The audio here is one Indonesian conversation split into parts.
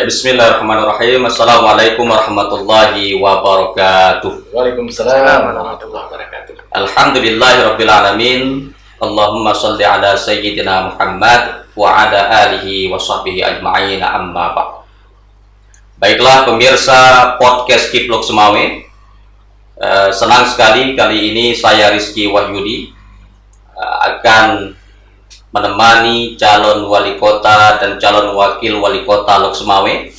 Bismillahirrahmanirrahim. Assalamualaikum warahmatullahi wabarakatuh. Waalaikumsalam warahmatullahi wabarakatuh. Alhamdulillahirabbil alamin. Allahumma shalli ala sayyidina Muhammad wa ala alihi wa sahbihi ajma'in, amma ba'd. Baiklah pemirsa podcast Kiplok Semawe, senang sekali kali ini saya Rizky Wahyudi akan menemani calon wali kota dan calon wakil wali kota Lok Semawe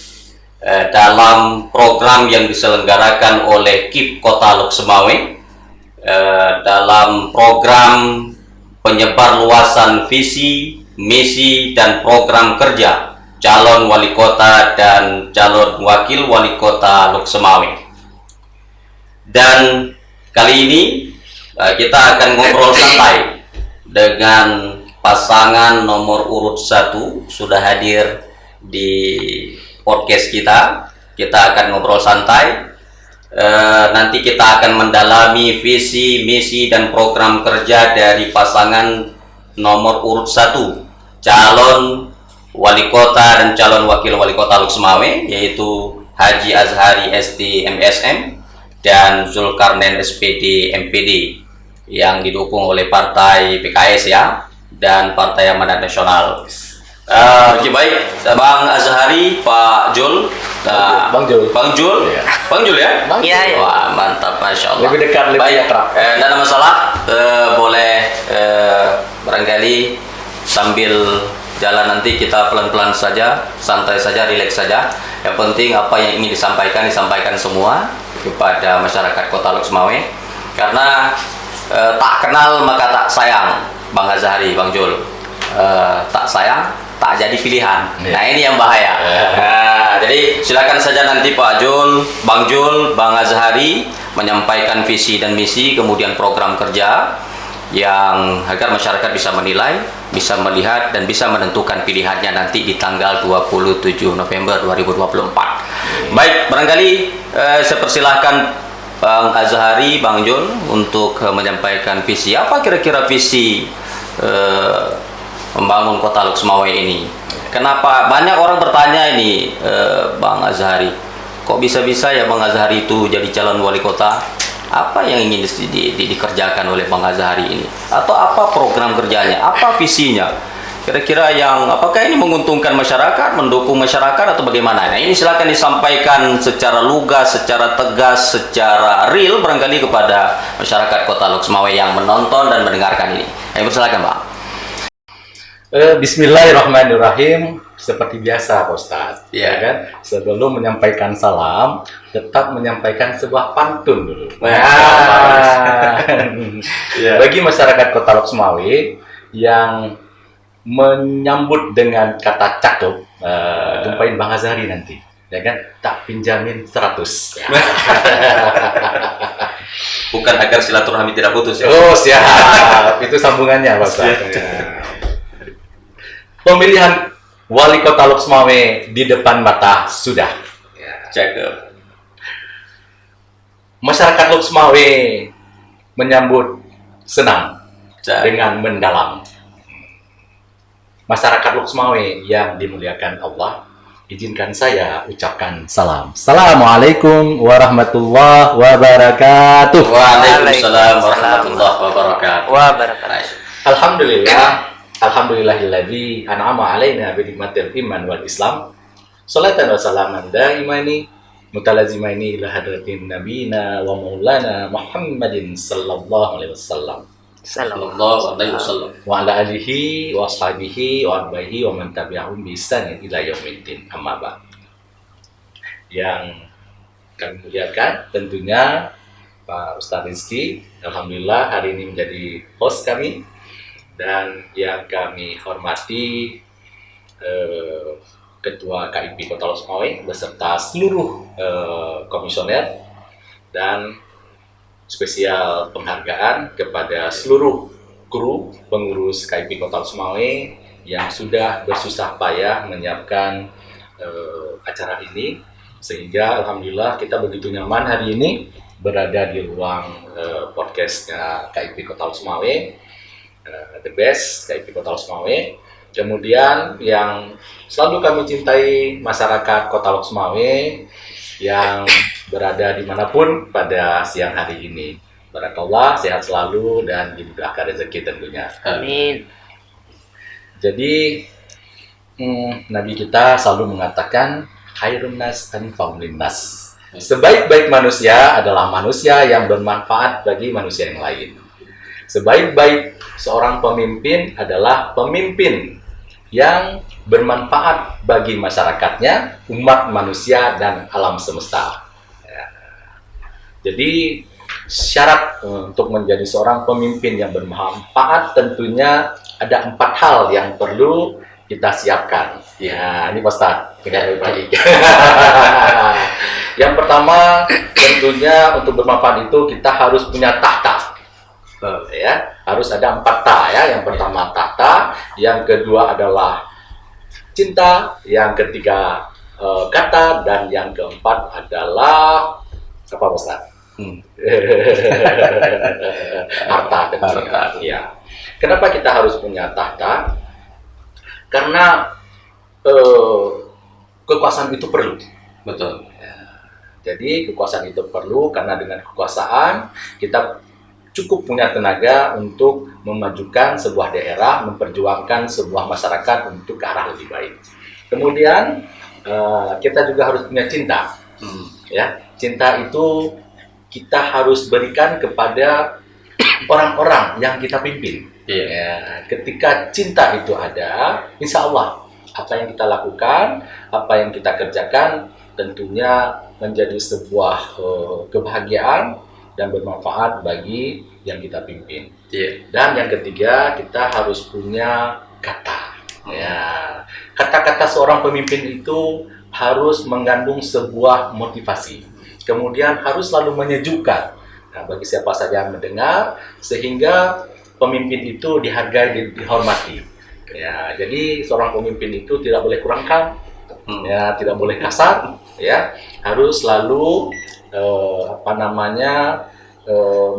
dalam program yang diselenggarakan oleh KIP Kota Lok Semawe dalam program penyebar luasan visi, misi, dan program kerja calon wali kota dan calon wakil wali kota Lok Semawe. Dan kali ini kita akan ngobrol santai dengan pasangan nomor urut 1 sudah hadir di podcast kita. Kita akan ngobrol santai. Nanti kita akan mendalami visi, misi, dan program kerja dari pasangan nomor urut 1 calon wali kota dan calon wakil wali kota Lok Semawe, yaitu Haji Azhari ST MSM dan Zulkarnain SPD MPD yang didukung oleh Partai PKS ya, dan Partai Amanat Nasional. Oke, baik, Bang Azhari, Pak Jul, Bang Jul ya? Iya. Wah, mantap, Masya Allah. Lebih dekat, lebih akrab. Tidak ada masalah, boleh barangkali sambil jalan nanti kita pelan-pelan saja, santai saja, rileks saja. Yang penting apa yang ingin disampaikan semua kepada masyarakat Kota Lok Semawe. Karena tak kenal maka tak sayang, Bang Azhari, Bang Jul. Tak sayang, tak jadi pilihan. Nah, ini yang bahaya. Nah, jadi silakan saja nanti Pak Jul, Bang Azhari menyampaikan visi dan misi, kemudian program kerja yang agar masyarakat bisa menilai, bisa melihat, dan bisa menentukan pilihannya nanti di tanggal 27 November 2024. Baik, barangkali saya persilahkan Bang Azhari, Bang Jul untuk menyampaikan visi. Apa kira-kira visi membangun Kota Lok Semawe ini? Kenapa banyak orang bertanya ini, Bang Azhari, kok bisa-bisa ya Bang Azhari itu jadi calon wali kota? Apa yang ingin dikerjakan oleh Bang Azhari ini? Atau apa program kerjanya? Apa visinya? Kira-kira yang apakah ini menguntungkan masyarakat, mendukung masyarakat, atau bagaimana? Nah, ini silakan disampaikan secara lugas, secara tegas, secara real barangkali kepada masyarakat Kota Lok Semawe yang menonton dan mendengarkan ini. Ayo silakan, Pak. Bismillahirrahmanirrahim. Seperti biasa, Pak Ustadz, Ya. ya kan? Sebelum menyampaikan salam, tetap menyampaikan sebuah pantun dulu. Ya. Bagi masyarakat Kota Lok Semawe yang menyambut dengan kata cakep, jumpain Bang Azhari nanti, ya kan? Tak pinjamin 100. Ya. Bukan agar silaturahmi tidak putus ya. Oh, siap. Itu sambungannya, Pak Ustadz. Ya. Pemilihan wali kota Lok Semawe di depan mata sudah. Cakep. Masyarakat Lok Semawe menyambut senang Cakep. dengan mendalam. Masyarakat Lok Semawe yang dimuliakan Allah, izinkan saya ucapkan salam. Assalamualaikum warahmatullahi wabarakatuh. Waalaikumsalam warahmatullahi wabarakatuh. Alhamdulillahilladzi an'ama alaina bi nikmatil iman wal islam. Shalatan wa salaman daimani mutalazimaini ila hadratin nabiyina wa maulana Muhammadin sallallahu alaihi wasallam. Sallallahu alaihi wasallam. Wa ala alihi wa ashabihi wa arbaihi wa man tabi'ahum bi ihsan ila yaumiddin. Amma ba'd. Yang kami muliakan tentunya Pak Ustadz Rizky. Alhamdulillah hari ini menjadi host kami. Dan yang kami hormati Ketua KIP Kota Lok Semawe beserta seluruh komisioner, dan spesial penghargaan kepada seluruh kru pengurus KIP Kota Lok Semawe yang sudah bersusah payah menyiapkan acara ini, sehingga alhamdulillah kita begitu nyaman hari ini berada di ruang podcastnya KIP Kota Lok Semawe. The best KIP Kota Lok Semawe, Kemudian yang selalu kami cintai masyarakat Kota Lok Sumawe yang berada dimanapun pada siang hari ini. Barakallah, sehat selalu dan dimudahkan rezeki tentunya. Amin. Jadi Nabi kita selalu mengatakan khairun nas anfa'un linnas. Sebaik-baik manusia adalah manusia yang bermanfaat bagi manusia yang lain. Sebaik-baik seorang pemimpin adalah pemimpin yang bermanfaat bagi masyarakatnya, umat manusia, dan alam semesta. Ya. Jadi syarat untuk menjadi seorang pemimpin yang bermanfaat tentunya ada 4 hal yang perlu kita siapkan. Ya, ini Pak Ustadz, dengar baik. Yang pertama tentunya untuk bermanfaat itu kita harus punya tahta. Ya, harus ada 4 ta ya. Yang pertama tahta, yang kedua adalah cinta, yang ketiga kata, dan yang keempat adalah apa Ustaz? Harta tentunya. Ya. Kenapa kita harus punya tahta? Karena kekuasaan itu perlu. Betul. Jadi kekuasaan itu perlu karena dengan kekuasaan kita cukup punya tenaga untuk memajukan sebuah daerah, memperjuangkan sebuah masyarakat untuk ke arah lebih baik. Kemudian kita juga harus punya cinta. Ya, cinta itu kita harus berikan kepada orang-orang yang kita pimpin. Ya, ketika cinta itu ada, insya Allah apa yang kita lakukan, apa yang kita kerjakan tentunya menjadi sebuah kebahagiaan dan bermanfaat bagi yang kita pimpin. Dan yang ketiga, kita harus punya kata. Ya, kata-kata seorang pemimpin itu harus mengandung sebuah motivasi. Kemudian harus selalu menyejukkan bagi siapa saja yang mendengar, sehingga pemimpin itu dihargai, dihormati. Ya, jadi seorang pemimpin itu tidak boleh kurangkan, ya, tidak boleh kasar, ya, harus selalu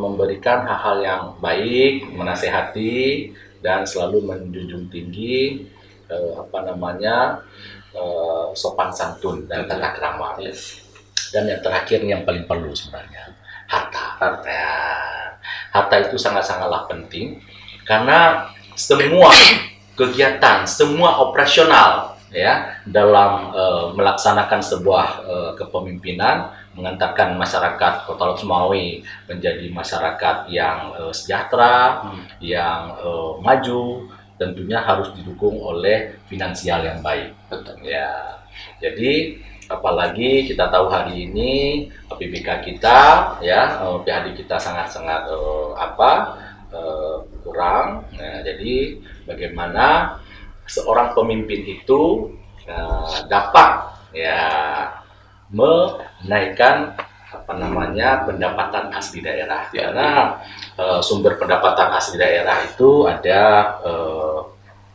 memberikan hal-hal yang baik, menasehati, dan selalu menjunjung tinggi sopan santun dan tata krama. Dan yang terakhir yang paling perlu sebenarnya harta. Ya. Harta itu sangat-sangatlah penting karena semua kegiatan, semua operasional ya dalam melaksanakan sebuah kepemimpinan, mengantarkan masyarakat Kota Lok Sumawe menjadi masyarakat yang sejahtera, yang maju, tentunya harus didukung oleh finansial yang baik. Betul. Ya, jadi apalagi kita tahu hari ini PBK kita, ya PHD kita sangat-sangat kurang. Nah, jadi bagaimana seorang pemimpin itu dapat ya menaikkan pendapatan asli daerah. Karena sumber pendapatan asli daerah itu ada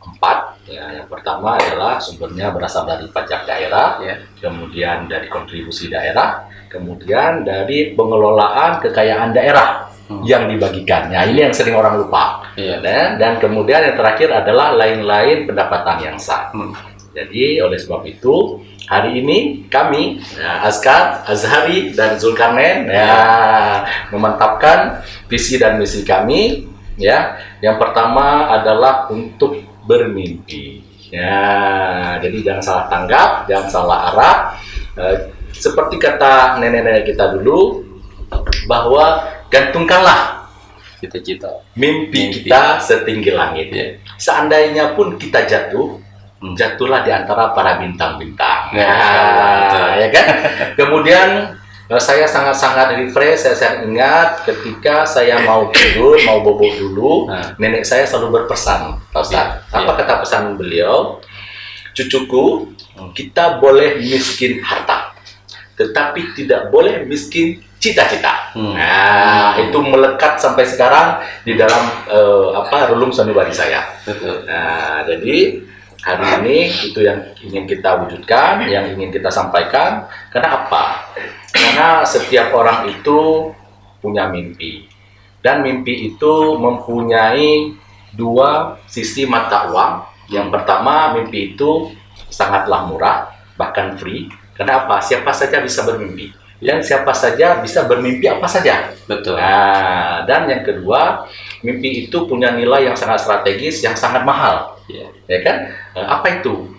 4. Ya, yang pertama adalah sumbernya berasal dari pajak daerah, kemudian dari kontribusi daerah, kemudian dari pengelolaan kekayaan daerah yang dibagikan. Nah, ini yang sering orang lupa. Dan kemudian yang terakhir adalah lain-lain pendapatan yang sah. Jadi oleh sebab itu hari ini kami Askar, Azhari, dan Zulkarnain memantapkan visi dan misi kami. Ya, yang pertama adalah untuk bermimpi. Ya, jadi jangan salah tanggap, jangan salah arah. Seperti kata nenek-nenek kita dulu, bahwa gantungkanlah Cita-cita. mimpi kita setinggi langit. Seandainya pun kita jatuh, jatuhlah di antara para bintang-bintang. Ya kan? Kemudian saya sangat-sangat refresh, saya ingat ketika saya mau tidur, mau bobo dulu, nenek saya selalu berpesan, Pak Ustaz. Apa kata pesan beliau? Cucuku, kita boleh miskin harta, tetapi tidak boleh miskin cita-cita. Nah, itu melekat sampai sekarang di dalam relung sanubari saya. Nah, jadi hari ini itu yang ingin kita wujudkan, yang ingin kita sampaikan. Karena apa? Karena setiap orang itu punya mimpi. Dan mimpi itu mempunyai 2 sisi mata uang Yang pertama, mimpi itu sangatlah murah, bahkan free. Kenapa? Siapa saja bisa bermimpi. Dan siapa saja bisa bermimpi apa saja. Betul. Nah, dan yang kedua, mimpi itu punya nilai yang sangat strategis, yang sangat mahal. Iya. Ya kan? Apa itu?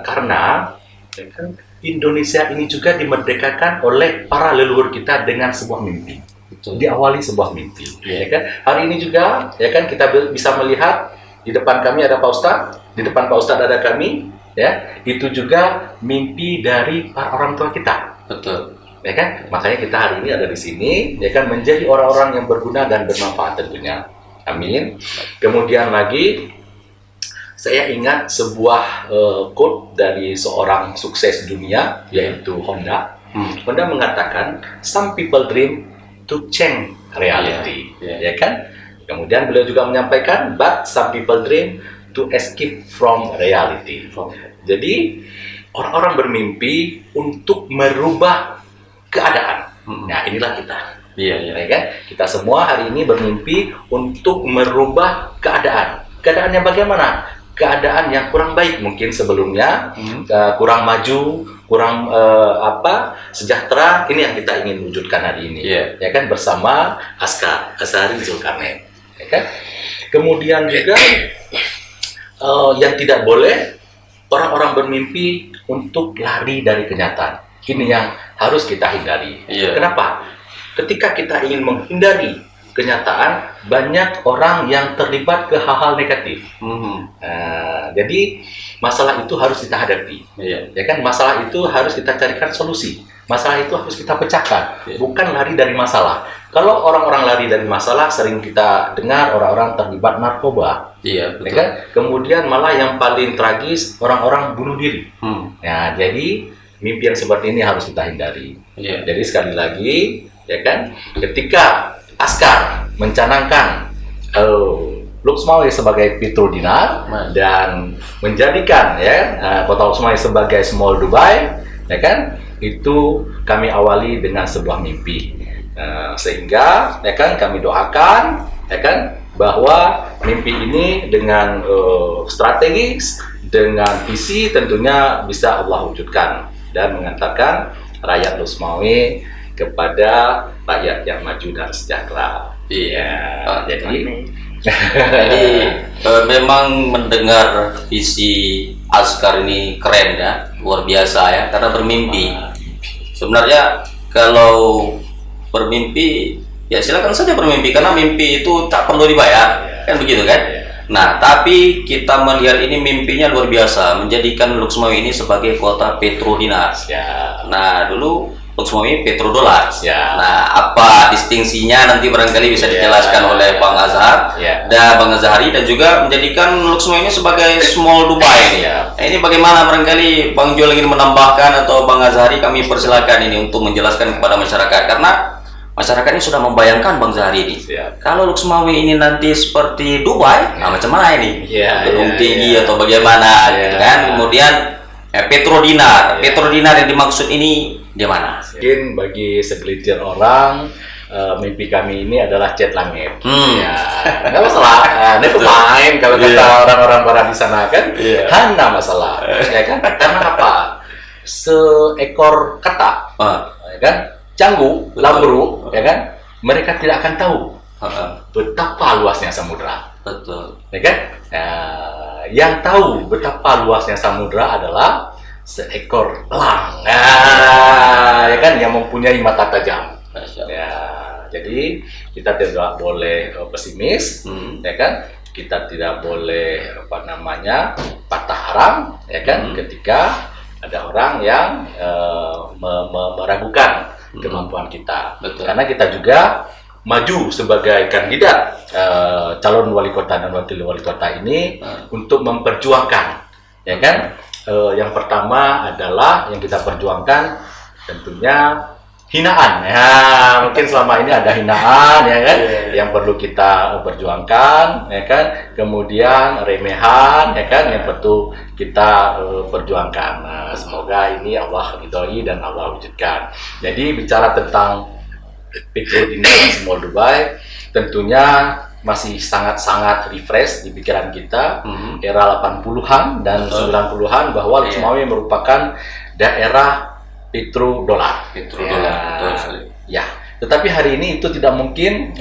Karena ya kan, Indonesia ini juga dimerdekakan oleh para leluhur kita dengan sebuah mimpi. Betul. Diawali sebuah mimpi. Iya. Ya kan? Hari ini juga ya kan kita bisa melihat di depan kami ada Pak Ustadz, di depan Pak Ustadz ada kami, ya. Itu juga mimpi dari para orang tua kita. Betul. Ya kan? Makanya kita hari ini ada di sini, ya kan, menjadi orang-orang yang berguna dan bermanfaat tentunya. Amin. Kemudian lagi, saya ingat sebuah quote dari seorang sukses dunia, yaitu Honda. Honda mengatakan, some people dream to change reality. Ya kan? Kemudian beliau juga menyampaikan, but some people dream to escape from reality. Jadi, orang-orang bermimpi untuk merubah keadaan. Nah, inilah kita. Iya. Ya kan? Kita semua hari ini bermimpi untuk merubah keadaan. Keadaannya bagaimana? Keadaan yang kurang baik mungkin sebelumnya, kurang maju, kurang sejahtera. Ini yang kita ingin wujudkan hari ini. Ya kan, bersama Azhari Zulkarnain. Ya kan? Kemudian juga yang tidak boleh, orang-orang bermimpi untuk lari dari kenyataan. Ini yang harus kita hindari. Kenapa? Ketika kita ingin menghindari kenyataan, banyak orang yang terlibat ke hal-hal negatif. Jadi masalah itu harus kita hadapi. Ya kan, masalah itu harus kita carikan solusi. Masalah itu harus kita pecahkan, bukan lari dari masalah. Kalau orang-orang lari dari masalah, sering kita dengar orang-orang terlibat narkoba. Iya, betul. Ya kan? Kemudian malah yang paling tragis, orang-orang bunuh diri. Nah, jadi mimpi yang seperti ini harus kita hindari. Jadi sekali lagi, ya kan, ketika Askar mencanangkan Luxmawi sebagai Petrodinar dan menjadikan kota Luxmawi sebagai small Dubai, ya kan, itu kami awali dengan sebuah mimpi. Sehingga ya kan, kami doakan ya kan, bahwa mimpi ini dengan strategis, dengan visi tentunya bisa Allah wujudkan dan mengantarkan rakyat Luxmawi kepada rakyat yang maju dan sejahtera. Jadi memang mendengar visi Askar ini keren ya, luar biasa ya, karena bermimpi. Sebenarnya kalau bermimpi ya silakan saja bermimpi, karena mimpi itu tak perlu dibayar, kan begitu kan? Nah, tapi kita melihat ini mimpinya luar biasa, menjadikan Luxmawi ini sebagai kota petrodinar. Nah, dulu Luxmawi petrodolar. Nah, apa distingsinya nanti barangkali bisa dijelaskan oleh Bang Azhar dan Bang Azhari, dan juga menjadikan Luxmawi ini sebagai small Dubai ini. Nah, ini bagaimana barangkali Bang Joel ingin menambahkan atau Bang Azhari, kami persilakan ini untuk menjelaskan kepada masyarakat, karena masyarakat ini sudah membayangkan Bang Zahari ini. Kalau Luxmawi ini nanti seperti Dubai, nah macam mana ini? Gedung tinggi atau bagaimana gitu kan? Kemudian petrodinar. Petrodinar yang dimaksud ini di mana? Mungkin bagi segelintir orang, mimpi kami ini adalah cat langit. Nggak masalah. Ini pemain kalau kata orang-orang barat di sana kan, hanya masalah. Ya kan? Karena apa? Seekor kata, ya kan? Canggu, lambru, ya kan? Mereka tidak akan tahu betapa luasnya samudra. Betul. Ya kan? Yang tahu betapa luasnya samudra adalah seekor elang. Ya kan, yang mempunyai mata tajam. Jadi kita tidak boleh pesimis, ya kan? Kita tidak boleh patah haram, ya kan? Ketika ada orang yang meragukan kemampuan kita. Karena kita juga maju sebagai kandidat calon wali kota dan wakil wali kota ini untuk memperjuangkan, ya kan? Yang pertama adalah yang kita perjuangkan tentunya hinaan. Mungkin selama ini ada hinaan, ya kan? Yang perlu kita perjuangkan, ya kan? Kemudian remehan, ya kan? Yang perlu kita perjuangkan. Semoga ini Allah ridhoi dan Allah wujudkan. Jadi bicara tentang Petrodinar Small Dubai, tentunya masih sangat-sangat refresh di pikiran kita, Mhm. era 80-an dan Betul. 90-an, bahwa Lok Iya. Sumawe merupakan daerah petrodolar. Petrodolar, Ya. betul sekali. Ya, tetapi hari ini itu tidak mungkin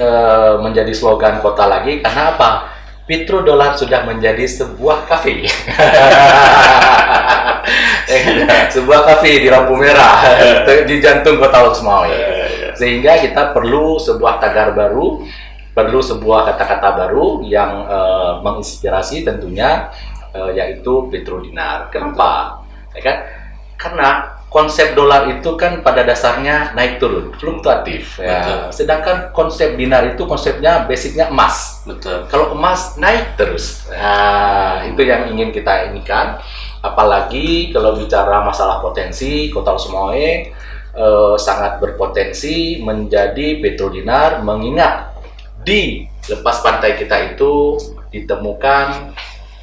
menjadi slogan kota lagi, karena apa? Petrodolar sudah menjadi sebuah kafe. Sebuah kafe di lampu merah di jantung kota Lok Sumawe. Sehingga kita perlu sebuah tagar baru, perlu sebuah kata-kata baru yang menginspirasi tentunya, yaitu Petrodinar. Kenapa? Ya kan? Karena konsep dolar itu kan pada dasarnya naik turun, fluktuatif. Ya. Betul. Sedangkan konsep dinar itu konsepnya basicnya emas. Betul. Kalau emas naik terus, nah, itu yang ingin kita inikan. Apalagi kalau bicara masalah potensi, Kota Lok Sumawe sangat berpotensi menjadi petrodinar, mengingat di lepas pantai kita itu ditemukan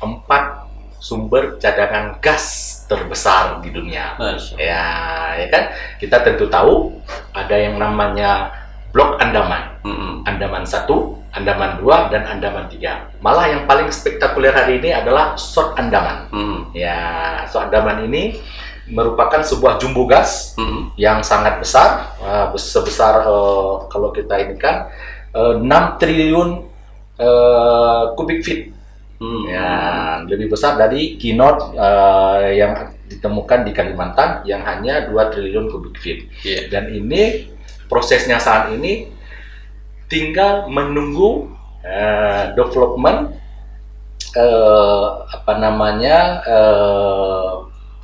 4 sumber cadangan gas terbesar di dunia. Masya Allah. Ya kan? Kita tentu tahu ada yang namanya Blok Andaman. Mhm. Andaman 1, Andaman 2, dan Andaman 3. Malah yang paling spektakuler hari ini adalah Short Andaman. Mhm. Ya, Short Andaman ini merupakan sebuah jumbo gas Mhm. yang sangat besar, sebesar kalau kita ini kan 6 triliun kubik feet. Mhm. Ya, lebih besar dari Kinot yang ditemukan di Kalimantan yang hanya 2 triliun kubik feet. Iya. Dan ini prosesnya saat ini tinggal menunggu development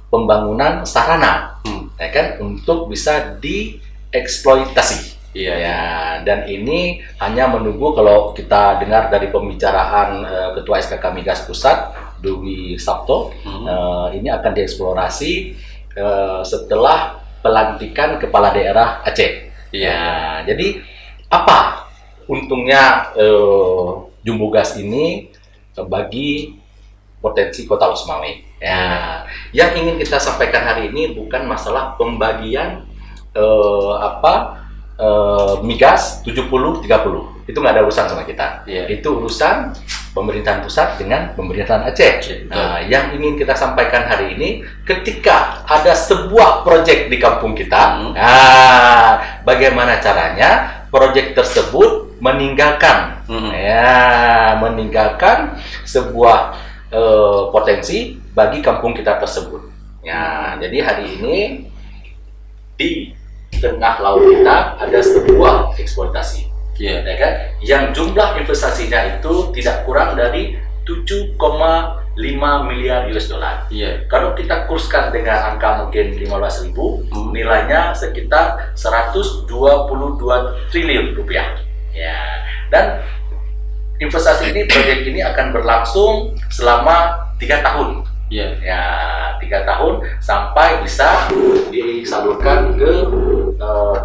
pembangunan sarana, ya kan, untuk bisa dieksploitasi. Iya. Ya, dan ini hanya menunggu, kalau kita dengar dari pembicaraan Ketua SKK Migas Pusat, Dwi Sabto, ini akan dieksplorasi setelah pelantikan kepala daerah Aceh. Iya. Ya, jadi apa untungnya jumbo gas ini bagi potensi Kota Lok Sumawe? Ya, yang ingin kita sampaikan hari ini bukan masalah pembagian migas 70-30. Itu nggak ada urusan sama kita. Iya. Itu urusan pemerintahan pusat dengan pemerintahan Aceh. Betul. Nah, yang ingin kita sampaikan hari ini, ketika ada sebuah proyek di kampung kita, nah, bagaimana caranya proyek tersebut meninggalkan, meninggalkan sebuah potensi bagi kampung kita tersebut. Ya, jadi hari ini di tengah laut kita ada sebuah eksploitasi. Iya. Ya kan? Yang jumlah investasinya itu tidak kurang dari 7,5 miliar US dollar. Iya. Kalau kita kurskan dengan angka mungkin 15.000, nilainya sekitar 122 triliun rupiah. Ya. Dan investasi ini, proyek ini akan berlangsung selama 3 tahun. Iya. Ya, 3 tahun sampai bisa disalurkan ke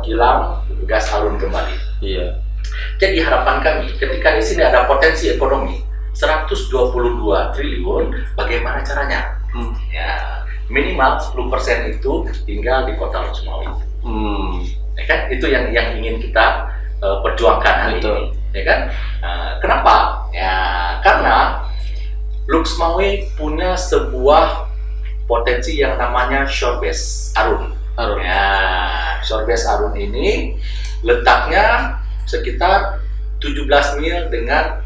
kilang gas Harun kembali. Iya. Jadi harapan kami, ketika di sini ada potensi ekonomi 122 triliun, bagaimana caranya? Ya, minimal 10% itu tinggal di Kota Lok Sumawe. Ya kan? Itu yang ingin kita perjuangkan hari Betul. ini. Ya kan? Kenapa? Ya, karena Lok Sumawe punya sebuah potensi yang namanya Shorebase Arun. Ya, Shorebase Arun ini letaknya sekitar 17 mil dengan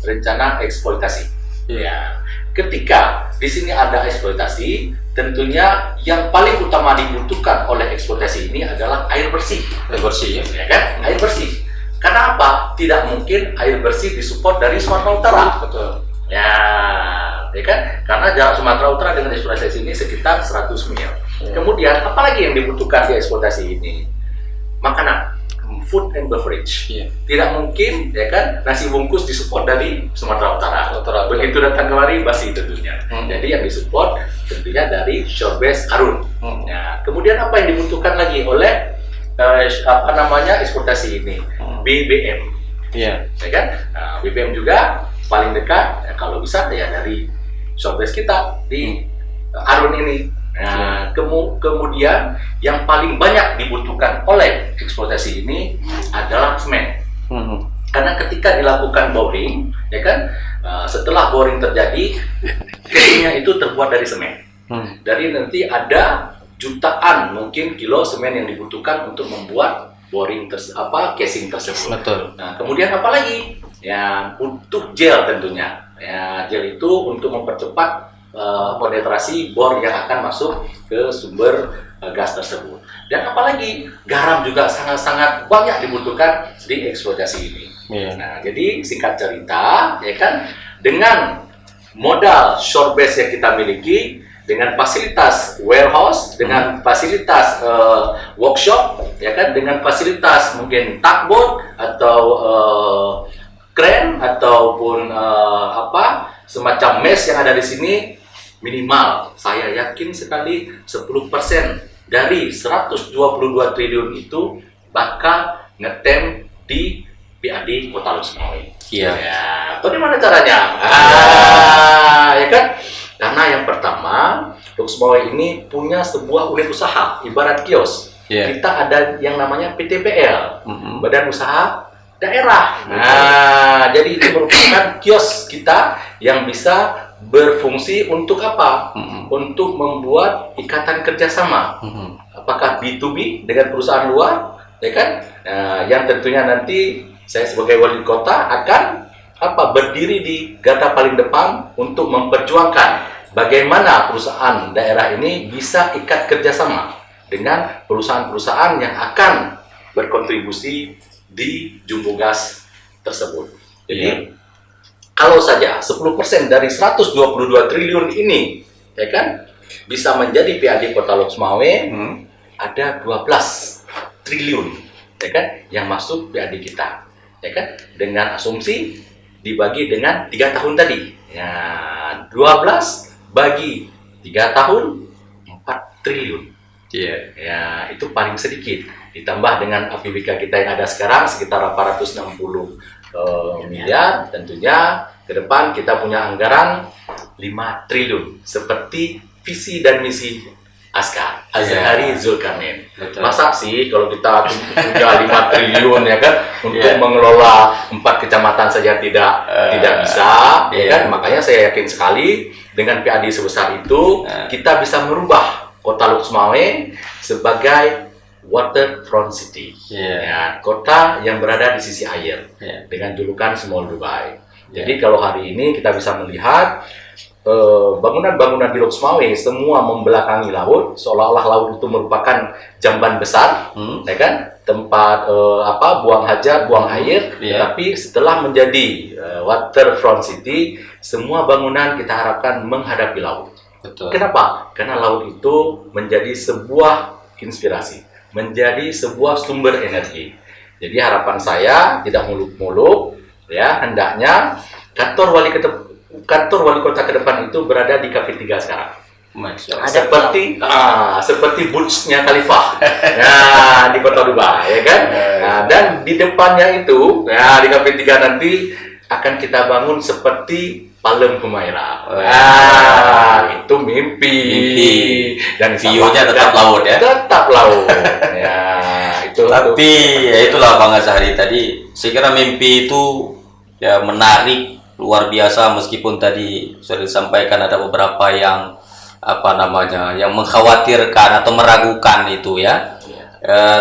rencana eksploitasi. Ya, ketika di sini ada eksploitasi, tentunya yang paling utama dibutuhkan oleh eksploitasi ini adalah air bersih. Air bersih ya. Ya kan? Air bersih. Karena apa? Tidak mungkin air bersih disupport dari Sumatera Utara. Betul. Ya kan? Karena jarak Sumatera Utara dengan eksploitasi ini sekitar 100 mil. Kemudian, apalagi yang dibutuhkan di eksploitasi ini? Makanan, food and beverage. Iya. Tidak mungkin, ya kan, nasi bungkus disupport dari Sumatera Utara. Begitu datang kemari, basi tentunya. Jadi yang disupport tentunya dari Shorebase Arun. Nah, kemudian apa yang dibutuhkan lagi oleh eksploitasi ini? BBM. Iya. Ya kan? Nah, BBM juga paling dekat, ya, kalau bisa ya dari Shorebase kita di Arun ini. Nah, kemudian yang paling banyak dibutuhkan oleh eksploitasi ini adalah semen. Karena ketika ketika dilakukan boring, ya kan, setelah boring terjadi, casingnya itu terbuat dari semen. Dari nanti ada jutaan mungkin kilo semen yang dibutuhkan untuk membuat boring casing tersebut. Betul. Nah, kemudian apa lagi? Ya, untuk gel tentunya. Ya, gel itu untuk mempercepat penetrasi bor yang akan masuk ke sumber gas tersebut. Dan apalagi garam juga sangat-sangat banyak dibutuhkan di eksploitasi ini. Nah, jadi singkat cerita, ya kan, dengan modal shore base yang kita miliki, dengan fasilitas warehouse, dengan fasilitas workshop, ya kan, dengan fasilitas mungkin tugboat atau crane ataupun semacam mesh yang ada di sini, minimal saya yakin sekali 10% dari 122 triliun itu bakal ngetem di PAD Kota Lok Sumawe. Iya. Ya, bagaimana caranya? Ya kan? Karena yang pertama, Lok Sumawe ini punya sebuah unit usaha, ibarat kios. Iya. Kita ada yang namanya PTPL, Badan Usaha Daerah. Nah, jadi itu merupakan kios kita yang bisa berfungsi untuk apa? Untuk membuat ikatan kerjasama. Apakah B2B dengan perusahaan luar, ya kan? Yang tentunya nanti saya sebagai wali kota akan berdiri di garda paling depan untuk memperjuangkan bagaimana perusahaan daerah ini bisa ikat kerjasama dengan perusahaan-perusahaan yang akan berkontribusi di jumbo gas tersebut. Jadi kalau saja 10% dari 122 triliun ini, ya kan, bisa menjadi PAD Kota Lok Sumawe, ada 12 triliun, ya kan, yang masuk PAD kita, ya kan, dengan asumsi dibagi dengan 3 tahun tadi. Ya, 12 bagi 3 tahun 4 triliun. Ya, itu paling sedikit. Ditambah dengan APBK kita yang ada sekarang sekitar 460 miliar, tentunya ke depan kita punya anggaran 5 triliun seperti visi dan misi Askar Azhari Zulkarnain. Masa sih kalau kita punya 5 triliun, ya kan, untuk mengelola 4 kecamatan saja tidak bisa, ya kan? Makanya saya yakin sekali dengan PAD sebesar itu kita bisa merubah Kota Lok Sumawe sebagai waterfront city, ya, kota yang berada di sisi air, dengan julukan Small Dubai. Jadi kalau hari ini kita bisa melihat bangunan-bangunan di Lok Sumawe semua membelakangi laut, seolah-olah laut itu merupakan jamban besar, ya kan, tempat buang hajat, buang air. Tapi setelah menjadi waterfront city, semua bangunan kita harapkan menghadapi laut. Kenapa? Karena laut itu menjadi sebuah inspirasi, menjadi sebuah sumber energi. Jadi harapan saya tidak muluk-muluk, ya, hendaknya kantor wali kota ke depan itu berada di Cafe 3 sekarang. Seperti Burj-nya Khalifah, di Kota Dubai, ya kan? Dan di depannya itu, di Cafe 3 nanti akan kita bangun seperti Palem Humaira. Itu mimpi. Dan view-nya tetap laut, ya. Tetap laut. Ya, itu. Tapi ya itulah Bang Azhari tadi. Saya kira mimpi itu ya menarik, luar biasa, meskipun tadi sudah disampaikan ada beberapa yang yang mengkhawatirkan atau meragukan itu, ya.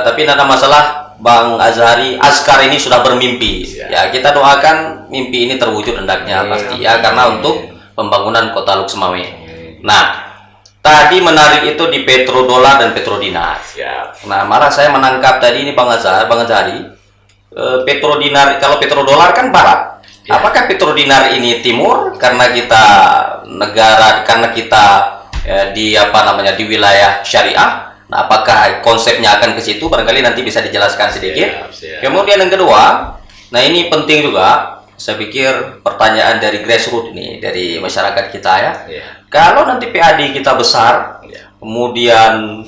Tapi tidak ada masalah. Bang Azhari, Askar ini sudah bermimpi. Ya, kita doakan mimpi ini terwujud hendaknya pasti, ya, karena untuk pembangunan Kota Lok Sumawe. Nah, tadi menarik itu di petrodolar dan petrodinar. Nah, malah saya menangkap tadi ini Bang Azhari, petrodinar, kalau petrodolar kan barat. Apakah petrodinar ini timur karena kita di wilayah syariah? Nah, apakah konsepnya akan ke situ? Barangkali nanti bisa dijelaskan sedikit. Kemudian yang kedua, nah ini penting juga, saya pikir pertanyaan dari grassroots ini, dari masyarakat kita, ya. Kalau nanti PAD kita besar, kemudian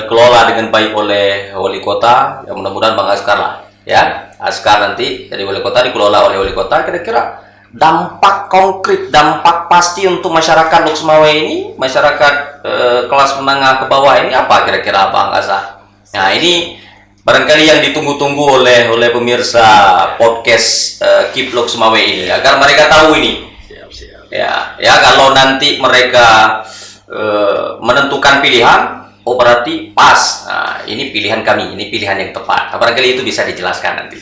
dikelola dengan baik oleh wali kota, ya mudah-mudahan Bang Askar lah, ya. Askar nanti dari wali kota, dikelola oleh wali kota, kira-kira dampak konkret, dampak pasti untuk masyarakat Lok Sumawe ini, masyarakat kelas menengah ke bawah ini apa kira-kira Bang Azhar? Nah, ini barangkali yang ditunggu-tunggu oleh pemirsa podcast Kiplok Sumawe ini, agar mereka tahu ini. Siap. Ya kalau nanti mereka menentukan pilihan, oh berarti pas. Nah, ini pilihan kami, ini pilihan yang tepat. Nah, barangkali itu bisa dijelaskan nanti.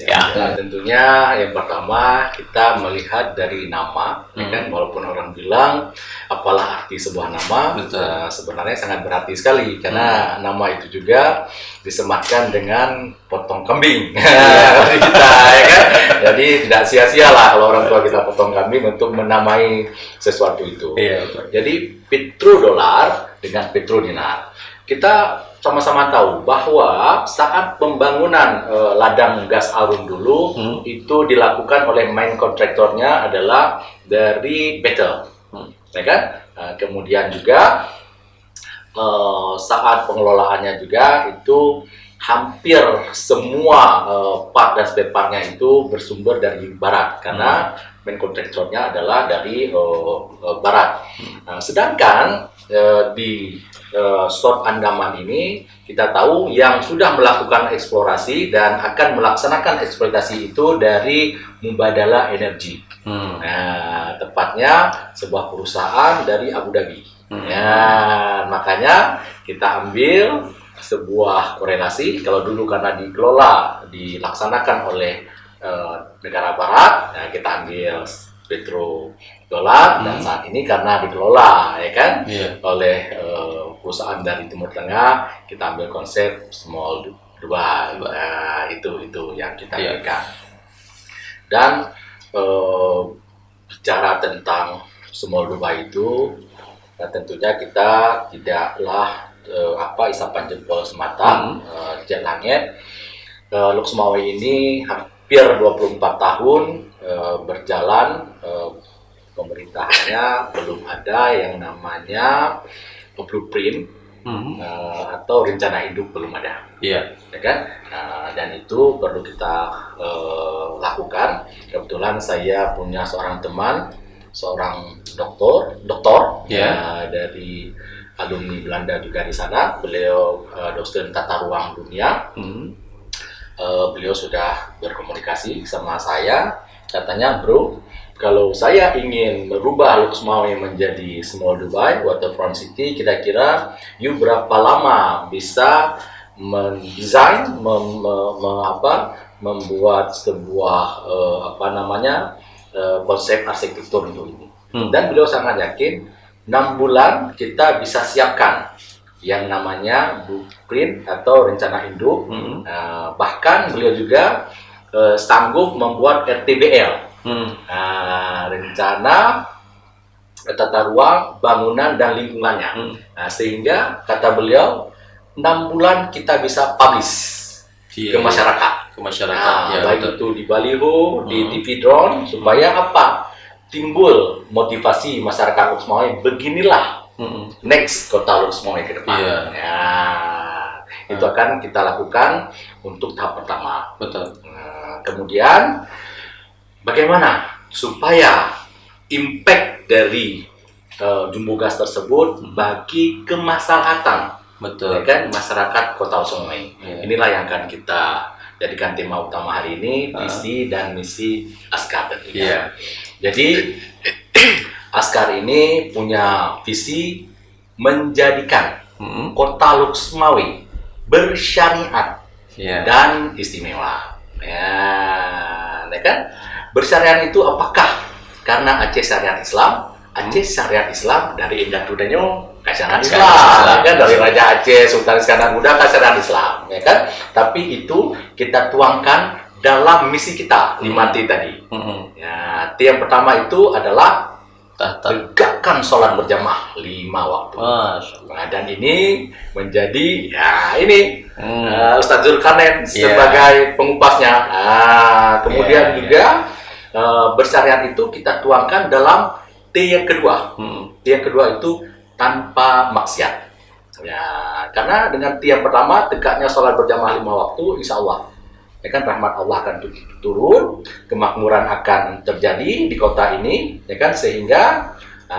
Ya. Nah, tentunya yang pertama kita melihat dari nama, ya kan, walaupun orang bilang apalah arti sebuah nama, sebenarnya sangat berarti sekali karena nama itu juga disematkan dengan potong kambing kita, ya kan. Jadi tidak sia-sia lah kalau orang tua kita potong kambing untuk menamai sesuatu itu. Jadi petrodolar dengan petrodinar, kita sama-sama tahu bahwa saat pembangunan ladang gas Arum dulu itu dilakukan oleh main kontraktornya adalah dari Betel, ya kan? Kemudian juga saat pengelolaannya juga itu hampir semua part dan spare partnya itu bersumber dari barat karena main kontraktornya adalah dari barat. Sedangkan di Short Andaman ini kita tahu yang sudah melakukan eksplorasi dan akan melaksanakan eksploitasi itu dari Mubadala Energy. Nah, tepatnya sebuah perusahaan dari Abu Dhabi. Ya, makanya kita ambil sebuah korelasi. Kalau dulu karena dilaksanakan oleh negara barat, nah kita ambil petrodolar, dan saat ini karena dikelola, ya kan, oleh perusahaan dari Timur Tengah, kita ambil konsep small Dubai. Nah, itu yang kita berikan. Dan bicara tentang small Dubai itu, nah tentunya kita tidaklah isapan jempol semata, jet langit. Lok Sumawe ini hampir 24 tahun berjalan, pemerintahnya belum ada yang namanya blueprint atau rencana induk, belum ada, ya kan? Dan itu perlu kita lakukan. Kebetulan saya punya seorang teman, seorang doktor dari alumni Belanda juga di sana. Beliau dosen tata ruang dunia. Beliau sudah berkomunikasi sama saya. Katanya, bro, kalau saya ingin merubah Lok Sumawe menjadi small Dubai, waterfront city, kira-kira berapa lama bisa mendesain, membuat sebuah konsep arsitektur untuk ini. Dan beliau sangat yakin 6 bulan kita bisa siapkan yang namanya blueprint atau rencana induk. Bahkan beliau juga sanggup membuat RTBL, rencana tata ruang, bangunan, dan lingkungannya. Sehingga kata beliau 6 bulan kita bisa publish ke masyarakat. Baik itu di baliho, di TV drone, supaya apa? Timbul motivasi masyarakat Lok Sumawe, beginilah next kota Lok Sumawe ke depan. Itu akan kita lakukan untuk tahap pertama. Kemudian bagaimana supaya impact dari jumbo gas tersebut bagi kemaslahatan, ya kan, masyarakat Kota Lok Sumawe. Inilah yang akan kita jadikan tema utama hari ini, visi dan misi Askar tentunya. Jadi Askar ini punya visi menjadikan Kota Lok Sumawe bersyariat dan istimewa. Ya kan? Bersyariat itu apakah? Karena Aceh syariat Islam, Aceh syariat Islam dari Indah Tudanyo ke syariat Islam, kan? Dari Raja Aceh Sultan Iskandar Muda ke syariat Islam, ya kan? Tapi itu kita tuangkan dalam misi kita 5T tadi. Ya, T yang pertama itu adalah tegakkan sholat berjamaah 5 waktu. Nah, dan ini menjadi Ustadz Zulkarnain sebagai pengupasnya. Kemudian juga bersyariat itu kita tuangkan dalam T yang kedua. T yang kedua itu tanpa maksiat. Ya, karena dengan T yang pertama, tegaknya sholat berjamaah 5 waktu, insya Allah, ya kan, rahmat Allah akan turun, kemakmuran akan terjadi di kota ini, ya kan, sehingga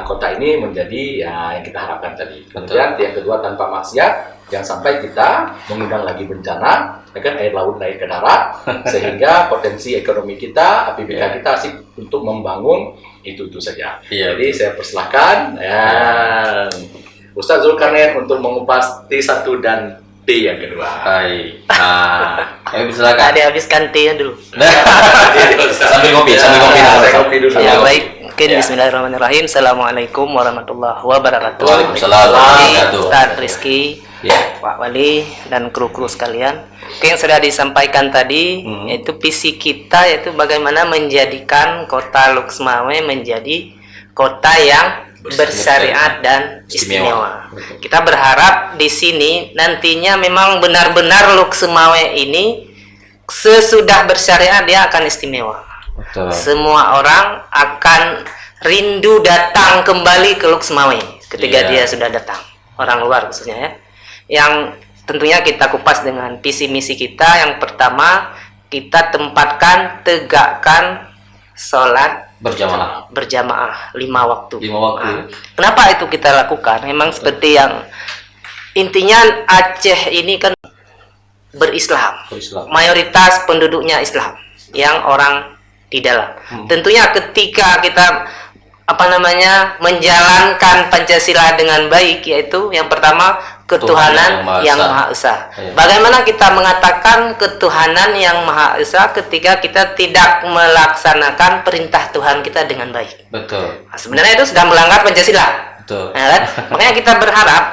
kota ini menjadi yang kita harapkan tadi. Kemudian yang kedua tanpa maksiat, Jangan sampai kita mengundang lagi bencana, ya kan, air laut naik ke darat, sehingga potensi ekonomi kita, APBD kita asik untuk membangun itu saja. Jadi saya persilahkan Ustadz Zulkarnain untuk mengupas T1 dan T yang kedua. Baik. Nah, silakan. Habiskan T-nya dulu. Sambil ngopi, Saya kopi dulu. Ya, baik. Oke, bismillahirrahmanirrahim. Assalamualaikum warahmatullahi wabarakatuh. Waalaikumsalam warahmatullahi wabarakatuh. Ustaz Rizky, Pak Wali, dan kru-kru sekalian. Oke, yang sudah disampaikan tadi, yaitu visi kita, yaitu bagaimana menjadikan kota Luxmawe menjadi kota yang bersyariat dan istimewa. Kita berharap di sini nantinya memang benar-benar Luxmawe ini sesudah bersyariat dia akan istimewa. Betul. Semua orang akan rindu datang kembali ke Luxmawe ketika dia sudah datang. Orang luar khususnya ya. Yang tentunya kita kupas dengan visi misi kita. Yang pertama, kita tempatkan, tegakkan sholat berjamaah 5 waktu. 5 waktu. Nah, kenapa itu kita lakukan? Memang seperti yang intinya Aceh ini kan berislam. Mayoritas penduduknya Islam, yang orang di dalam. Tentunya ketika kita menjalankan Pancasila dengan baik, yaitu yang pertama ketuhanan yang Maha Esa. Bagaimana kita mengatakan ketuhanan yang Maha Esa ketika kita tidak melaksanakan perintah Tuhan kita dengan baik? Betul. Nah, sebenarnya itu sudah melanggar Pancasila. Betul. Ya kan? Makanya kita berharap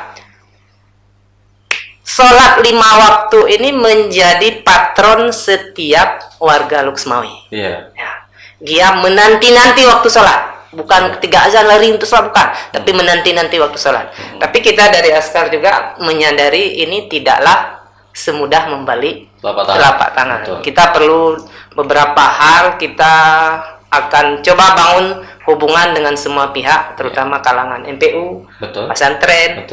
sholat 5 waktu ini menjadi patron setiap warga Luxmawe. Iya. Ya. Dia menanti-nanti waktu sholat, bukan ketika azan lari untuk sholat, bukan, tapi menanti-nanti waktu sholat. Tapi kita dari Askar juga menyadari ini tidaklah semudah membalik telapak tangan. Betul. Kita perlu beberapa hal, kita akan coba bangun hubungan dengan semua pihak, terutama kalangan MPU, pesantren,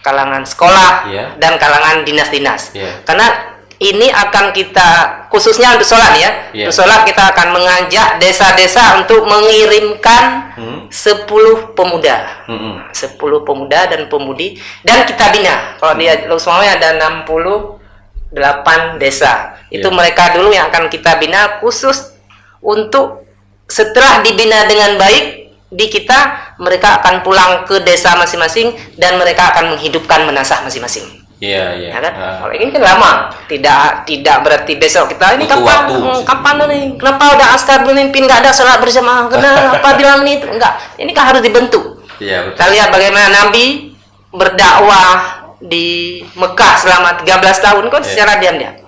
kalangan sekolah, dan kalangan dinas-dinas. Karena ini akan kita, khususnya untuk sholat ya, untuk sholat kita akan mengajak desa-desa untuk mengirimkan 10 pemuda, 10 pemuda dan pemudi, dan kita bina. Kalau di Luxmawe ada 68 desa, itu mereka dulu yang akan kita bina, khusus untuk setelah dibina dengan baik di kita, mereka akan pulang ke desa masing-masing dan mereka akan menghidupkan menasah masing-masing. Iya. Ya kan? Kalau ini kan lama, tidak berarti besok kita ini kapan nih? Kenapa udah Askar memimpin nggak ada sholat berjamaah? Kenapa bilang ini? Enggak, ini kan harus dibentuk. Iya, betul. Kita lihat bagaimana Nabi berdakwah di Mekah selama 13 tahun kan secara diam-diam.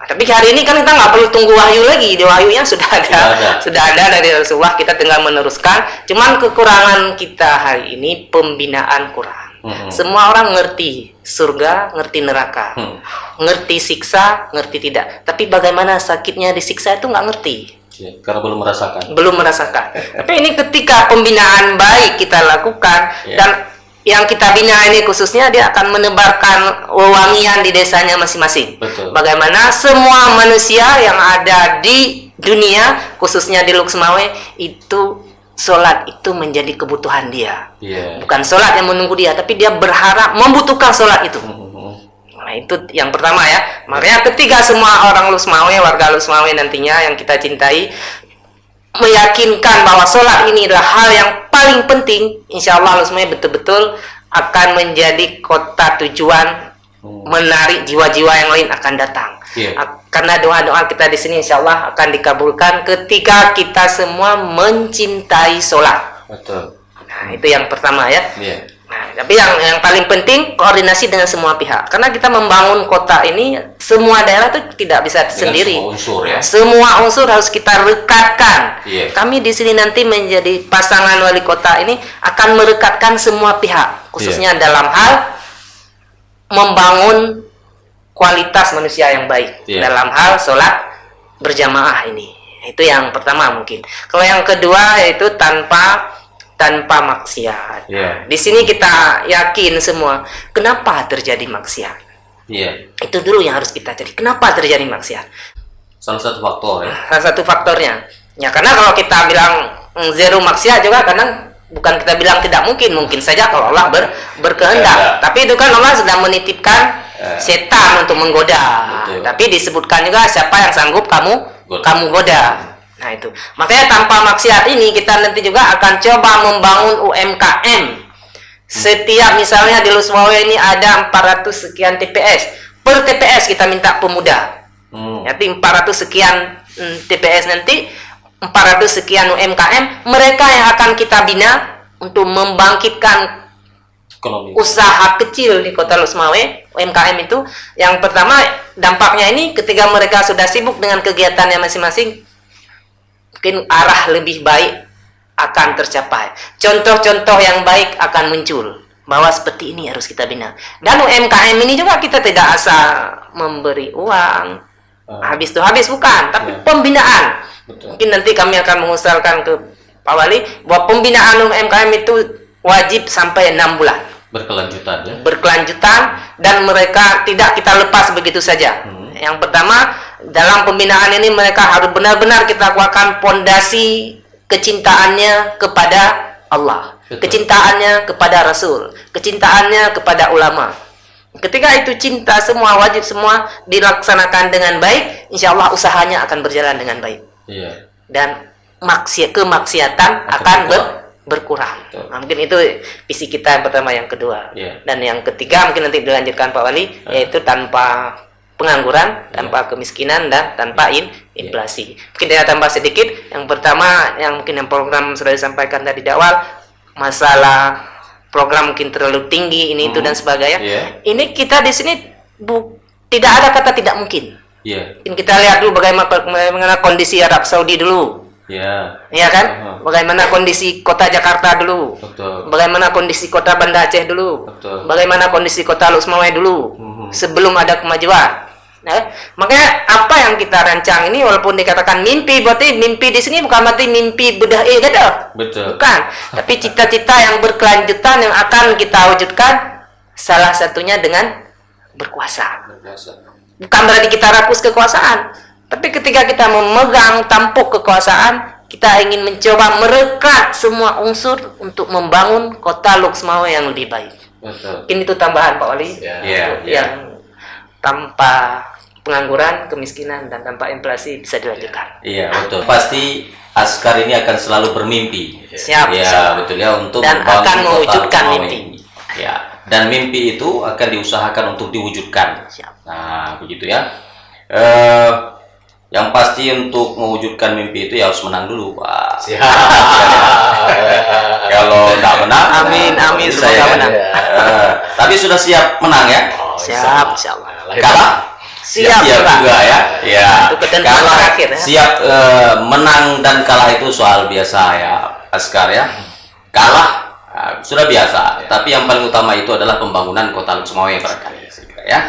Tapi hari ini kan kita nggak perlu tunggu wahyu lagi, di wahyunya sudah ada dari Rasulullah, kita tinggal meneruskan. Cuman kekurangan kita hari ini pembinaan Quran. Semua orang ngerti surga, ngerti neraka, ngerti siksa, ngerti tidak. Tapi bagaimana sakitnya disiksa itu nggak ngerti. Karena belum merasakan. Tapi ini ketika pembinaan baik kita lakukan, dan yang kita bina ini khususnya dia akan menebarkan wewangian di desanya masing-masing. Bagaimana semua manusia yang ada di dunia, khususnya di Luxmawe, itu sholat itu menjadi kebutuhan dia. Bukan sholat yang menunggu dia, tapi dia berharap membutuhkan sholat itu. Nah, itu yang pertama ya. Makanya ketika semua orang Luxmawe, warga Luxmawe nantinya yang kita cintai, meyakinkan bahwa sholat ini adalah hal yang paling penting, insya Allah Luxmawe betul-betul akan menjadi kota tujuan, menarik jiwa-jiwa yang lain akan datang. Karena doa-doa kita di sini insya Allah akan dikabulkan ketika kita semua mencintai sholat. Nah, itu yang pertama ya. Nah, tapi yang paling penting koordinasi dengan semua pihak. Karena kita membangun kota ini, semua daerah itu tidak bisa sendiri. Semua unsur harus kita rekatkan. Kami di sini nanti menjadi pasangan wali kota ini akan merekatkan semua pihak, khususnya dalam hal membangun kualitas manusia yang baik dalam hal sholat berjamaah ini. Itu yang pertama mungkin. Kalau yang kedua yaitu tanpa maksiat. Di sini kita yakin semua kenapa terjadi maksiat. Itu dulu yang harus kita cari. Kenapa terjadi maksiat? Salah satu faktor ya. Salah satu faktornya. Ya karena kalau kita bilang zero maksiat juga kadang bukan kita bilang tidak mungkin, mungkin saja kalau Allah berkehendak. Tapi itu kan Allah sedang menitipkan setan untuk menggoda. Betul. Tapi disebutkan juga siapa yang sanggup kamu goda. Nah itu. Makanya tanpa maksiat ini kita nanti juga akan coba membangun UMKM. Setiap misalnya di Luswawe ini ada 400 sekian TPS. Per TPS kita minta pemuda. Jadi 400 sekian TPS nanti 400 sekian UMKM, mereka yang akan kita bina untuk membangkitkan Ekonomi. usaha kecil di Kota Lusmawe. UMKM itu yang pertama dampaknya ini ketika mereka sudah sibuk dengan kegiatannya masing-masing, mungkin arah lebih baik akan tercapai. Contoh-contoh yang baik akan muncul bahwa seperti ini harus kita bina. Dan UMKM ini juga kita tidak asal memberi uang habis tuh habis, bukan, tapi pembinaan. Betul. Mungkin nanti kami akan mengusulkan ke Pak Wali bahwa pembinaan UMKM itu wajib sampai 6 bulan. Berkelanjutan ya. Berkelanjutan dan mereka tidak kita lepas begitu saja. Yang pertama, dalam pembinaan ini mereka harus benar-benar kita kuatkan pondasi kecintaannya kepada Allah, Betul. kecintaannya kepada Rasul, kecintaannya kepada ulama. Ketika itu cinta semua, wajib semua dilaksanakan dengan baik, insya Allah usahanya akan berjalan dengan baik. Iya. Dan kemaksiatan akan berkurang. Betul. Nah, mungkin itu visi kita yang pertama, yang kedua. Iya. Dan yang ketiga mungkin nanti dilanjutkan Pak Wali, yaitu tanpa pengangguran, tanpa kemiskinan, dan tanpa inflasi. Mungkin saya tambah sedikit. Yang pertama, yang mungkin yang program sudah disampaikan tadi di awal, masalah program mungkin terlalu tinggi ini itu dan sebagainya. Ini kita di sini tidak ada kata tidak mungkin. Mungkin kita lihat dulu bagaimana kondisi Arab Saudi dulu. Ya kan? Bagaimana kondisi kota Jakarta dulu. Betul. Bagaimana kondisi kota Banda Aceh dulu. Betul. Bagaimana kondisi kota Lusmawe dulu. Sebelum ada kemajuan. Makanya apa yang kita rancang ini walaupun dikatakan mimpi, berarti mimpi di sini bukan berarti mimpi bedah gitu. Betul. Bukan, tapi cita-cita yang berkelanjutan yang akan kita wujudkan, salah satunya dengan berkuasa. Bukan berarti kita rakus kekuasaan, tapi ketika kita memegang tampuk kekuasaan, kita ingin mencoba merekat semua unsur untuk membangun kota Lusmawe yang lebih baik. Betul. Ini itu tambahan Pak Wali, yang tanpa pengangguran, kemiskinan, dan tanpa inflasi bisa dilanjutkan. Iya, betul. Pasti Askar ini akan selalu bermimpi. Siap. Ya, betul ya, untuk dan membangun akan kota mewujudkan Lusmawe mimpi. ini. Ya, dan mimpi itu akan diusahakan untuk diwujudkan. Siap. Nah, begitu ya. Yang pasti untuk mewujudkan mimpi itu ya harus menang dulu, Pak. Siap. Kalau tidak menang, Amin, bisa semoga ya kan? menang. Tapi sudah siap menang ya? Siap, insyaallah. Kalah? Siap juga ya. Ya. Itu ketentuan Kalah, terakhir ya. siap menang dan kalah itu soal biasa ya, Askar ya. Kalah sudah biasa, tapi yang paling utama itu adalah pembangunan kota Lusmawe barangkali ya.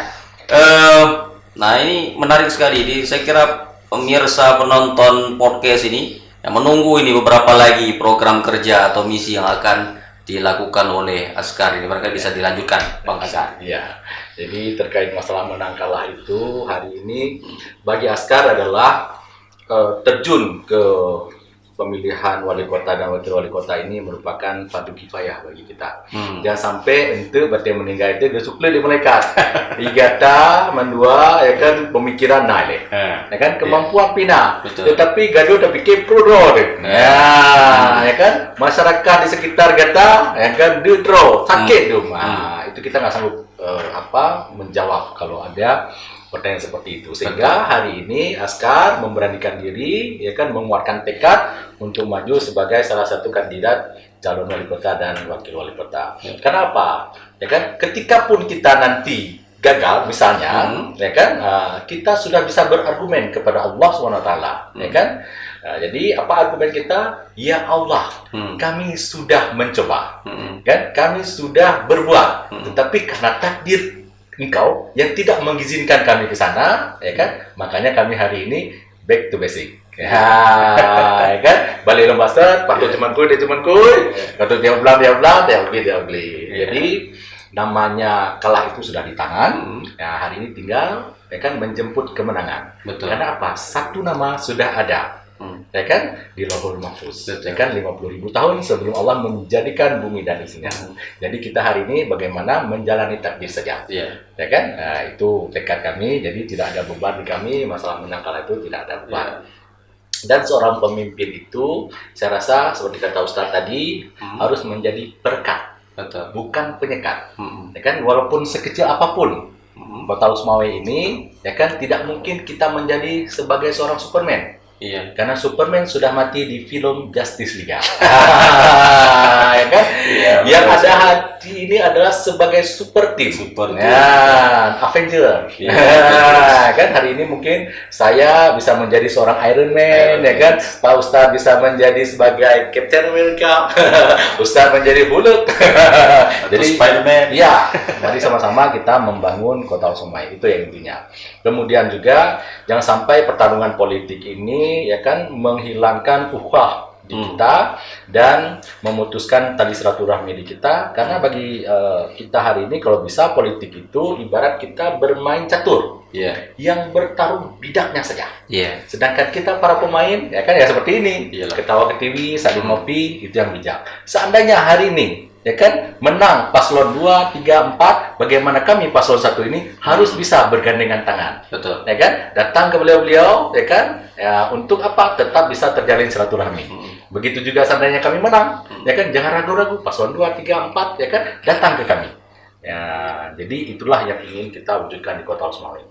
Nah ini menarik sekali. Saya kira pemirsa penonton podcast ini yang menunggu ini beberapa lagi program kerja atau misi yang akan dilakukan oleh Askar ini, mereka bisa dilanjutkan, Bang Askar. Iya. Jadi terkait masalah menang kalah itu hari ini bagi Askar adalah terjun ke pemilihan wali kota dan wakil wali kota ini merupakan fardu kifayah bagi kita. Jangan sampai ente berarti meninggal itu gesukle di malaikat. Igata mendua ya kan pemikiran naik. Ya kan kemampuan pina. Tetapi gaduh tapi kepro deh. Ya kan masyarakat di sekitar gata ya kan dudro sakit tuh. Nah, itu kita nggak sanggup menjawab kalau ada pertanyaan seperti itu, sehingga hari ini Askar memberanikan diri ya kan menguatkan tekad untuk maju sebagai salah satu kandidat calon wali kota dan wakil wali kota. Karena apa? Ya kan ketika pun kita nanti gagal misalnya ya kan kita sudah bisa berargumen kepada Allah SWT ya kan. Jadi apa argumen kita? Ya Allah, kami sudah mencoba kan, kami sudah berbuat, tetapi karena takdir Engkau yang tidak mengizinkan kami ke sana, ya kan? Makanya kami hari ini back to basic. Ya kan? Balik lomba set, patut cuman kuy, patut dia beli. Jadi namanya kalah itu sudah di tangan. Ya hari ini tinggal ya kan menjemput kemenangan. Betul. Karena apa? Satu nama sudah ada. ya kan, di Lauhul Mahfuz, ya kan, 50.000 tahun sebelum Allah menjadikan bumi dan isinya. Jadi kita hari ini bagaimana menjalani takdir saja, ya kan. Nah, itu tekad kami. Jadi tidak ada beban di kami, masalah menang kalah itu tidak ada beban. Dan seorang pemimpin itu, saya rasa seperti kata Ustadz tadi, harus menjadi berkat, bukan penyekat. Ya kan, walaupun sekecil apapun Kota Lusmawe ini, ya kan, tidak mungkin kita menjadi sebagai seorang Superman. Iya. Karena Superman sudah mati di film Justice League. Ya kan? Iya, yang ada hati ini adalah sebagai super team. Avenger. Iya. Kan hari ini mungkin saya bisa menjadi seorang Iron Man, ya kan? Pak Ustadz bisa menjadi sebagai Captain America. Ustadz menjadi Hulk. Jadi Spider-Man. Iya. Jadi sama-sama kita membangun Kota Lusmawe, itu yang intinya. Kemudian juga jangan sampai pertarungan politik ini, ya kan, menghilangkan ukhuwah di kita dan memutuskan tali silaturahmi di kita. Karena bagi kita hari ini, kalau bisa, politik itu ibarat kita bermain catur, yang bertarung bidaknya saja. Sedangkan kita para pemain, ya kan, ya seperti ini, ketawa ketiwi, saling ngopi, itu yang bijak. Seandainya hari ini, ya kan, menang paslon 2, 3, 4, bagaimana kami paslon 1 ini harus bisa bergandengan tangan. Betul. Ya kan? Datang ke beliau-beliau, ya kan? Ya, untuk apa? Tetap bisa terjalin silaturahmi. Begitu juga seandainya kami menang, ya kan? Jangan ragu-ragu, paslon 2, 3, 4, ya kan? Datang ke kami. Ya, jadi itulah yang ingin kita wujudkan di Kota Lusmawe.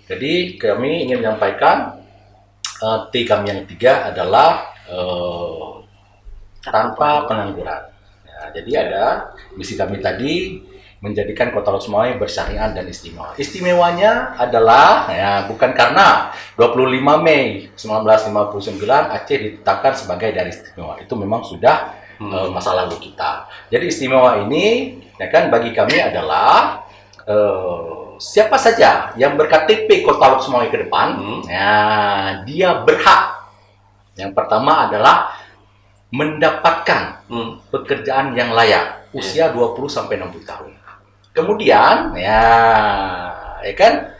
Jadi kami ingin menyampaikan T kami yang ketiga adalah tanpa pengangguran. Jadi ada misi kami tadi, menjadikan Kota Lusmawe bersyariat dan istimewa. Istimewanya adalah, ya, bukan karena 25 Mei 1959 Aceh ditetapkan sebagai daerah istimewa. Itu memang sudah masa lalu kita. Jadi istimewa ini, ya kan, bagi kami adalah siapa saja yang berKTP Kota Lusmawe ke depan, ya, dia berhak. Yang pertama adalah mendapatkan pekerjaan yang layak, usia 20-60 tahun. Kemudian, ya kan,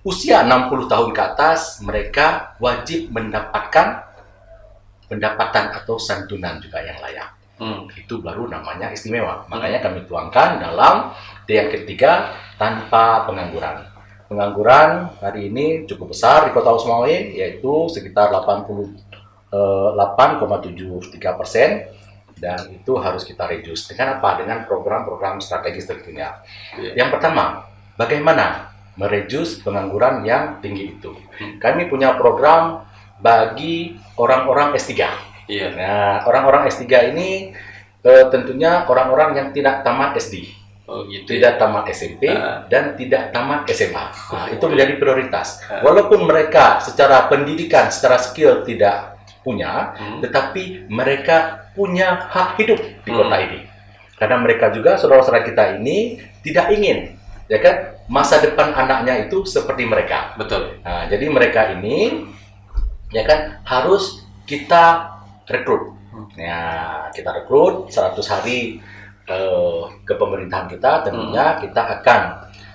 usia 60 tahun ke atas, mereka wajib mendapatkan pendapatan atau santunan juga yang layak. Itu baru namanya istimewa. Makanya kami tuangkan dalam D yang ketiga, tanpa pengangguran. Pengangguran hari ini cukup besar di Kota Lusmawe, yaitu sekitar 8,73%, dan itu harus kita reduce. Dengan apa? Dengan program-program strategis tentunya. Yang pertama, bagaimana mereduce pengangguran yang tinggi itu? Kami punya program bagi orang-orang S3. Nah, orang-orang S3 ini tentunya orang-orang yang tidak tamat SD, tidak tamat SMP, dan tidak tamat SMA. Nah, itu menjadi prioritas. Walaupun mereka secara pendidikan, secara skill tidak punya, tetapi mereka punya hak hidup di kota ini. Karena mereka juga, saudara-saudara kita ini, tidak ingin, ya kan, masa depan anaknya itu seperti mereka. Betul. Nah, jadi mereka ini, ya kan, harus kita rekrut. Ya, kita rekrut 100 hari ke pemerintahan kita. Tentunya kita akan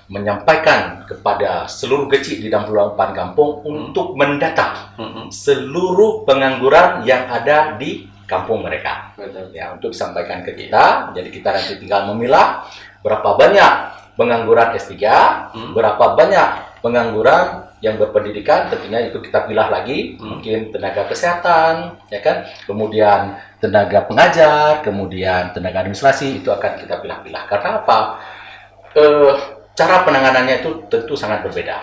menyampaikan kepada seluruh kecil di 68 kampung untuk mendata seluruh pengangguran yang ada di kampung mereka. Ya, untuk disampaikan ke kita. Jadi kita nanti tinggal memilah berapa banyak pengangguran S3, berapa banyak pengangguran yang berpendidikan. Tentunya itu kita pilah lagi, mungkin tenaga kesehatan, ya kan, kemudian tenaga pengajar, kemudian tenaga administrasi, itu akan kita pilah-pilah. Karena apa? Cara penanganannya itu tentu sangat berbeda.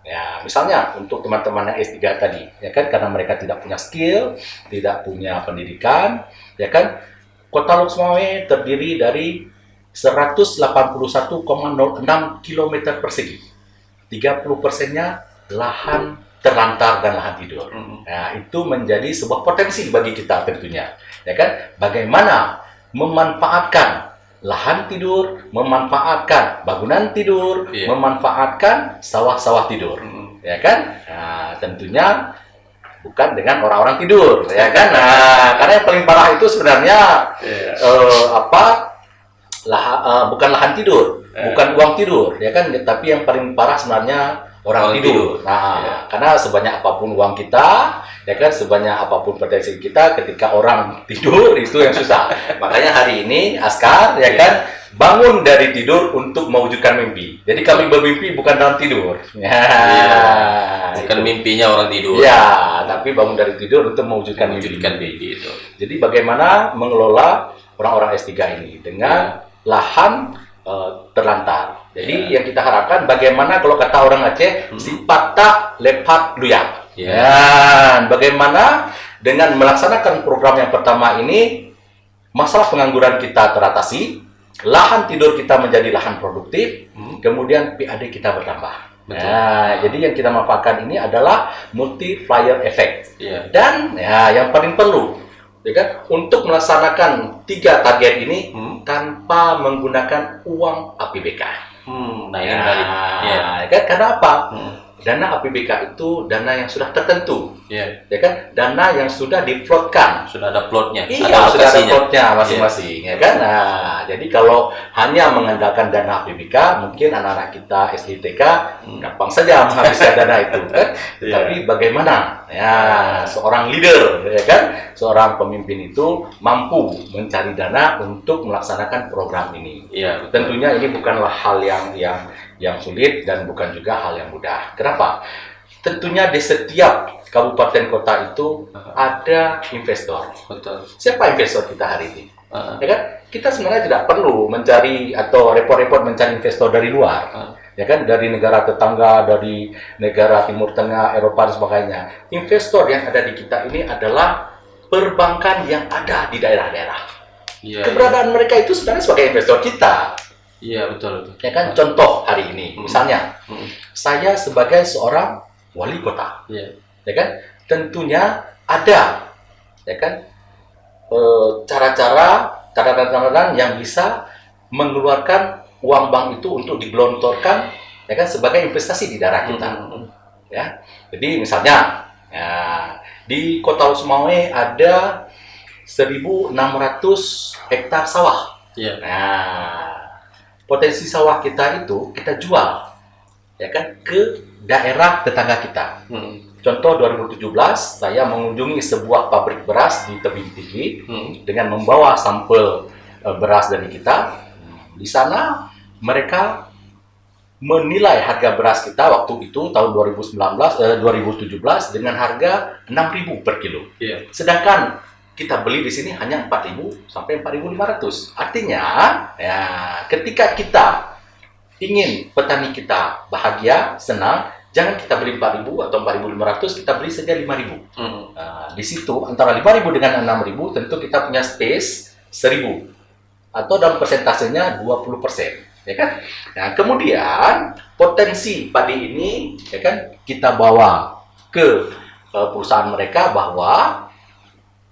Ya, misalnya untuk teman-teman yang S3 tadi, ya kan, karena mereka tidak punya skill, tidak punya pendidikan, ya kan, Kota Lusmawe terdiri dari 181,06 km persegi. 30%-nya lahan terlantar dan lahan tidur. Nah, itu menjadi sebuah potensi bagi kita tentunya. Ya kan, bagaimana memanfaatkan lahan tidur, memanfaatkan bangunan tidur, memanfaatkan sawah-sawah tidur, ya kan? Nah, tentunya bukan dengan orang-orang tidur, ya kan? Nah, karena yang paling parah itu sebenarnya bukan lahan tidur, bukan uang tidur, ya kan? Tapi yang paling parah sebenarnya orang tidur. Nah, karena sebanyak apapun uang kita, ya kan, sebanyak apapun potensi kita, ketika orang tidur itu yang susah. Makanya hari ini Askar, ya kan, bangun dari tidur untuk mewujudkan mimpi. Jadi kami bermimpi bukan dalam tidur. Bukan mimpinya orang tidur. Ya, tapi bangun dari tidur untuk mewujudkan mimpi itu. Jadi bagaimana mengelola orang-orang S3 ini dengan lahan terlantar. Jadi yang kita harapkan bagaimana kalau kata orang Aceh sipata lepat luyak. Bagaimana dengan melaksanakan program yang pertama ini masalah pengangguran kita teratasi, lahan tidur kita menjadi lahan produktif, kemudian PAD kita bertambah. Jadi yang kita manfaatkan ini adalah multiplier effect. Dan yang paling perlu, ya kan, untuk melaksanakan 3 target ini tanpa menggunakan uang APBK. Nah ini menarik. Kan, karena apa? Dana APBK itu dana yang sudah tertentu, ya kan? Dana yang sudah diplotkan, sudah ada plotnya, sudah ada plotnya masing-masing, ya kan? Nah, jadi kalau hanya mengandalkan dana APBK, mungkin anak-anak kita SDTK gampang saja menghabiskan dana itu, kan? Tapi bagaimana seorang leader, ya kan, seorang pemimpin itu mampu mencari dana untuk melaksanakan program ini? Tentunya ini bukanlah hal yang sulit dan bukan juga hal yang mudah. Kenapa? Tentunya di setiap kabupaten kota itu ada investor. Betul. Siapa investor kita hari ini? Ya kan? Kita sebenarnya tidak perlu mencari atau repot-repot mencari investor dari luar. Ya kan? Dari negara tetangga, dari negara Timur Tengah, Eropa dan sebagainya. Investor yang ada di kita ini adalah perbankan yang ada di daerah-daerah. Keberadaan mereka itu sebenarnya sebagai investor kita. Iya, betul. Ya kan, contoh hari ini, misalnya, saya sebagai seorang wali kota, ya kan, tentunya ada, ya kan, cara-cara yang bisa mengeluarkan uang bank itu untuk digelontorkan, ya kan, sebagai investasi di daerah kita. Ya, jadi misalnya, di Kota Usmawe ada 1.600 hektar sawah. Potensi sawah kita itu kita jual, ya kan, ke daerah tetangga kita. Contoh 2017 saya mengunjungi sebuah pabrik beras di tebing tinggi dengan membawa sampel beras dari kita. Di sana mereka menilai harga beras kita waktu itu tahun 2017 dengan harga 6.000 per kilo. Sedangkan kita beli di sini hanya 4.000 sampai 4.500. Artinya, ya, ketika kita ingin petani kita bahagia, senang, jangan kita beli 4.000 atau 4.500, kita beli saja 5.000. Di situ antara 5.000 dengan 6.000 tentu kita punya space 1.000 atau dalam persentasenya 20%, ya kan? Nah, kemudian potensi padi ini, ya kan, kita bawa ke perusahaan mereka bahwa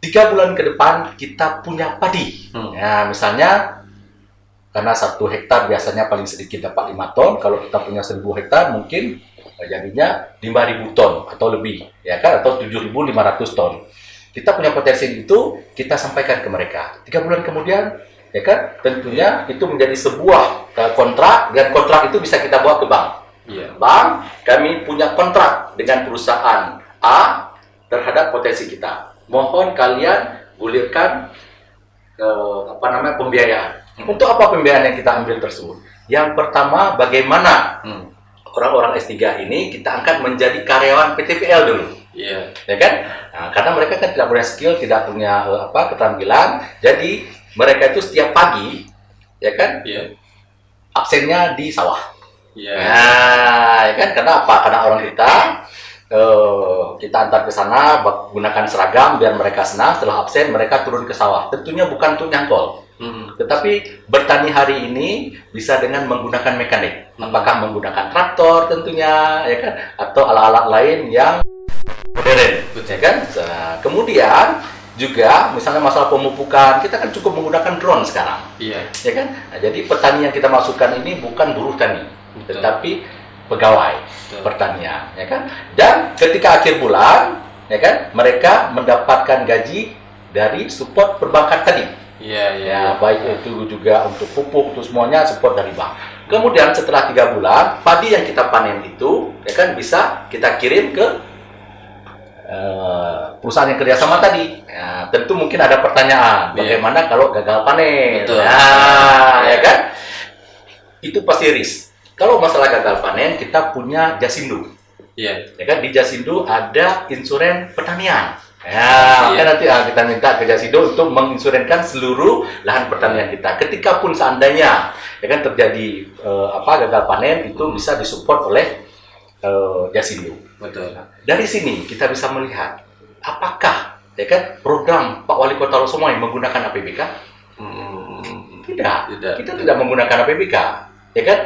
3 bulan ke depan kita punya padi. Ya, misalnya karena 1 hektar biasanya paling sedikit dapat 5 ton, kalau kita punya 1.000 hektar mungkin jadinya 5.000 ton atau lebih, ya kan, atau 7.500 ton. Kita punya potensi itu, kita sampaikan ke mereka. 3 bulan kemudian, ya kan, tentunya itu menjadi sebuah kontrak, dan kontrak itu bisa kita bawa ke bank. Bank, kami punya kontrak dengan perusahaan A terhadap potensi kita. Mohon kalian gulirkan pembiayaan. Untuk apa pembiayaan yang kita ambil tersebut? Yang pertama, bagaimana orang-orang S3 ini kita angkat menjadi karyawan PTPL dulu. Ya kan? Nah, karena mereka kan tidak punya skill, tidak punya keterampilan. Jadi mereka itu setiap pagi, ya kan, absennya di sawah. Nah, ya kan? Karena apa? Karena orang kita antar ke sana gunakan seragam biar mereka senang. Setelah absen mereka turun ke sawah. Tentunya bukan untuk nyangkol, tetapi bertani hari ini bisa dengan menggunakan mekanik. Apakah menggunakan traktor tentunya, ya kan, atau alat-alat lain yang modern, ya kan. Nah, kemudian juga misalnya masalah pemupukan, kita kan cukup menggunakan drone sekarang, ya kan. Nah, jadi petani yang kita masukkan ini bukan buruh tani, tetapi pegawai pertanian, ya kan. Dan ketika akhir bulan, ya kan, mereka mendapatkan gaji dari support perbankan tadi. Baik itu juga untuk pupuk, itu semuanya support dari bank. Kemudian setelah 3 bulan, padi yang kita panen itu ya kan bisa kita kirim ke perusahaan yang kerjasama tadi. Ya, tentu mungkin ada pertanyaan, bagaimana kalau gagal panen? Betul. Nah, ya kan? Itu pasti risk. Kalau masalah gagal panen, kita punya Jasindo. Ya kan, di Jasindo ada insuren pertanian. Ya, kan nanti kita minta ke Jasindo untuk menginsurenkan seluruh lahan pertanian kita. Ketika pun seandainya ya kan terjadi gagal panen, itu bisa disupport oleh Jasindo. Betul. Dari sini kita bisa melihat apakah ya kan program Pak Wali Kota Losmoai menggunakan APBK? Tidak. Kita tidak menggunakan APBK. Ya kan?